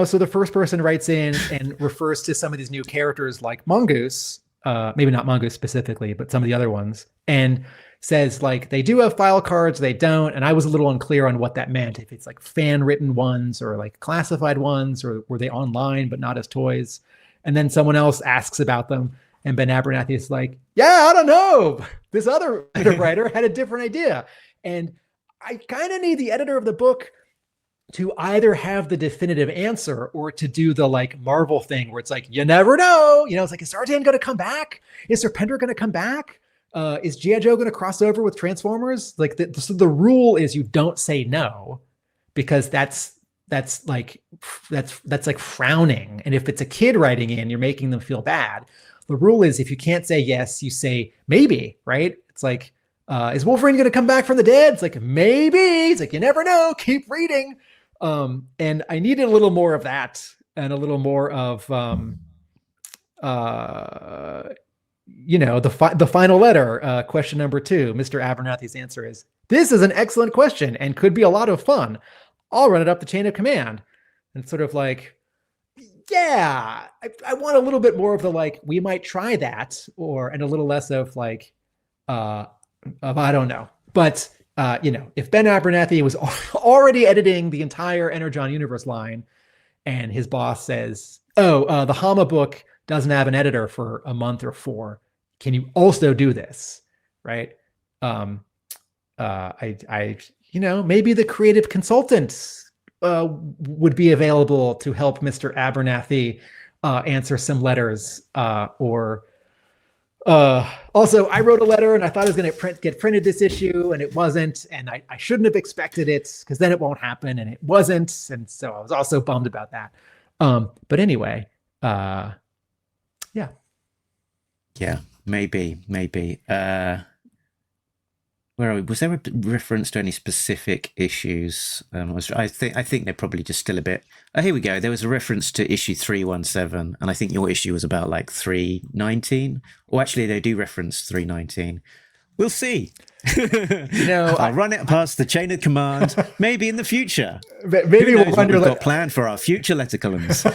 So the first person writes in and refers to some of these new characters like Mongoose, maybe not Mongoose specifically, but some of the other ones, and says like they do have file cards, they don't. And I was a little unclear on what that meant, if it's like fan written ones or like classified ones, or were they online but not as toys. And then someone else asks about them, and Ben Abernathy is like, "Yeah, I don't know. This other writer had a different idea." And I kind of need the editor of the book to either have the definitive answer or to do the like Marvel thing where it's like, you never know. It's like, is Zartan going to come back? Is Serpenter going to come back? Is G.I. Joe going to cross over with Transformers? Like the rule is you don't say no, because that's like frowning. And if it's a kid writing in, you're making them feel bad. The rule is if you can't say yes, you say maybe, right? It's like, is Wolverine going to come back from the dead? It's like, maybe. It's like, you never know. Keep reading. And I needed a little more of that, and a little more of, the final letter, question number 2. Mr. Abernathy's answer is, "This is an excellent question and could be a lot of fun. I'll run it up the chain of command." And it's sort of like, yeah, I want a little bit more of the like, we might try that, and a little less of like, I don't know. But if Ben Abernathy was already editing the entire Energon Universe line, and his boss says, the Hama book doesn't have an editor for a month or 4, can you also do this? Right? Maybe the creative consultant would be available to help Mr. Abernathy answer some letters, also, I wrote a letter and I thought it was going to get printed this issue, and it wasn't. And I shouldn't have expected it, because then it won't happen, and it wasn't. And so I was also bummed about that. But anyway, yeah. Yeah, maybe. Where are we? Was there a reference to any specific issues? I think they're probably just still a bit. Oh, here we go. There was a reference to issue 317, and I think your issue was about like 319. Or actually, they do reference 319. We'll see. I'll run it past the chain of command. Maybe in the future. Maybe we'll wonder what we've got planned for our future letter columns.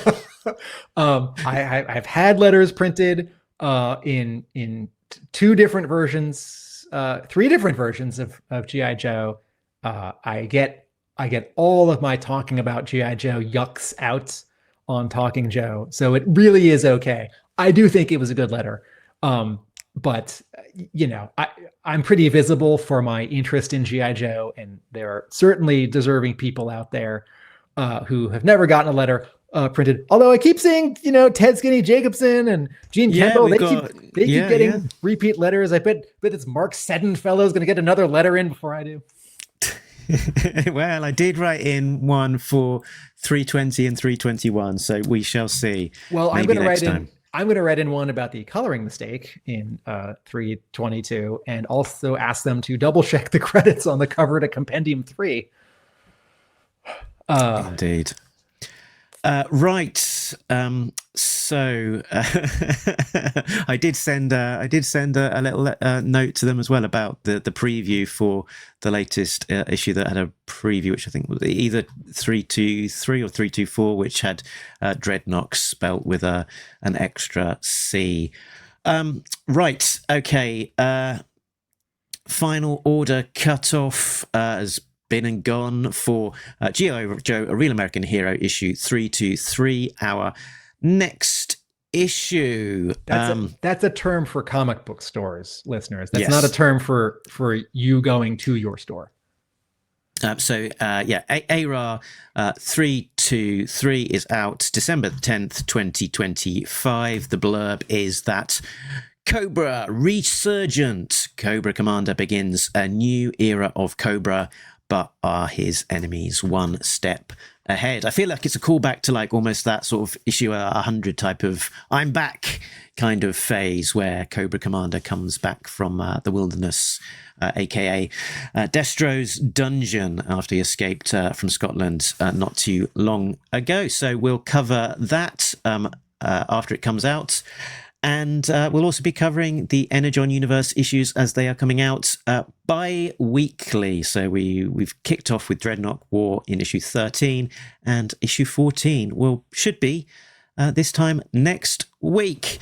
I've had letters printed in 2 different versions. 3 different versions of G.I. Joe. I get all of my talking about G.I. Joe yucks out on Talking Joe, so it really is okay. I do think it was a good letter, but I'm pretty visible for my interest in G.I. Joe, and there are certainly deserving people out there who have never gotten a letter printed. Although I keep seeing, Ted Skinny Jacobson and Gene Campbell, they keep getting repeat letters. I bet it's Mark Sedenfellow is going to get another letter in before I do. Well, I did write in one for 320 and 321, so we shall see. Well, I'm going to write in one about the coloring mistake in 322, and also ask them to double check the credits on the cover to Compendium 3. Indeed. Right. So I did send a little note to them as well about the preview for the latest issue that had a preview, which I think was either 323 or 324, which had Dreadnought spelt with an extra C. Right. Okay. Final order cutoff has been and gone for G.I. Joe, A Real American Hero, issue 323, our next issue. That's a term for comic book stores, listeners. That's not a term for you going to your store. ARAH 323 is out December 10th, 2025. The blurb is that COBRA Resurgent. COBRA Commander begins a new era of COBRA, but are his enemies one step ahead? I feel like it's a callback to like almost that sort of issue 100 type of I'm back kind of phase, where COBRA Commander comes back from the wilderness, aka Destro's dungeon, after he escaped from Scotland not too long ago. So we'll cover that after it comes out. And we'll also be covering the Energon Universe issues as they are coming out bi-weekly. So we've kicked off with Dreadnought War in issue 13, and issue 14 should be this time next week.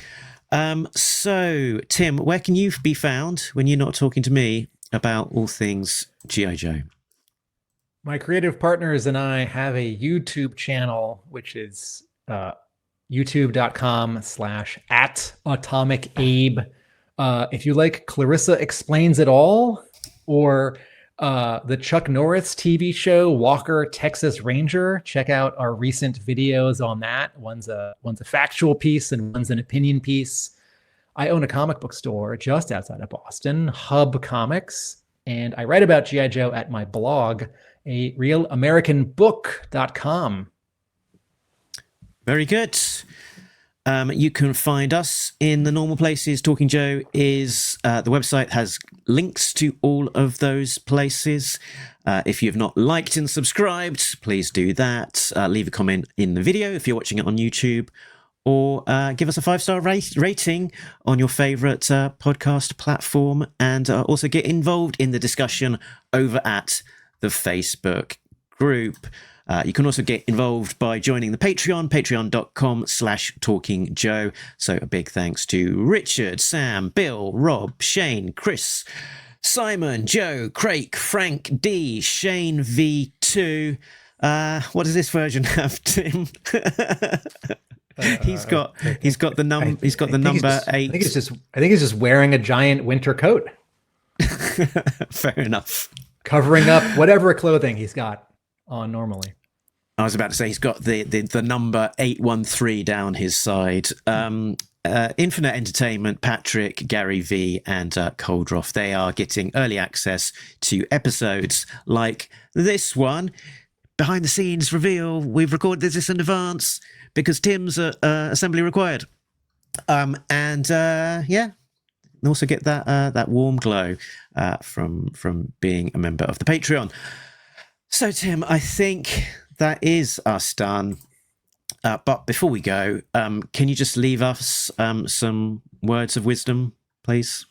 So, Tim, where can you be found when you're not talking to me about all things G.I. Joe? My creative partners and I have a YouTube channel, which is youtube.com/@AtomicAbe. If you like Clarissa Explains It All, or the Chuck Norris TV show Walker, Texas Ranger, check out our recent videos on that. One's a factual piece and one's an opinion piece. I own a comic book store just outside of Boston, Hub Comics, and I write about G.I. Joe at my blog, realamericanbook.com. Very good. You can find us in the normal places. Talking Joe is the website has links to all of those places. If you have not liked and subscribed, please do that. Leave a comment in the video if you're watching it on YouTube, or give us a 5-star rating on your favorite podcast platform, and also get involved in the discussion over at the Facebook group. You can also get involved by joining the Patreon, patreon.com/talkingjoe. So a big thanks to Richard, Sam, Bill, Rob, Shane, Chris, Simon, Joe, Craig, Frank, D, Shane V2. What does this version have, Tim? He's got the number 8. I think he's just wearing a giant winter coat. Fair enough. Covering up whatever clothing he's got on normally. I was about to say he's got the number 813 down his side. Infinite Entertainment, Patrick, Gary V, and Coldroff, they are getting early access to episodes like this one. Behind the scenes reveal, we've recorded this in advance because Tim's assembly required. And also get that warm glow from being a member of the Patreon. So, Tim, I think that is us done. But before we go, can you just leave us some words of wisdom, please?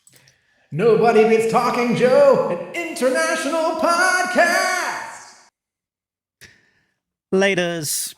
Nobody Beats Talking Joe, an international podcast. Laters.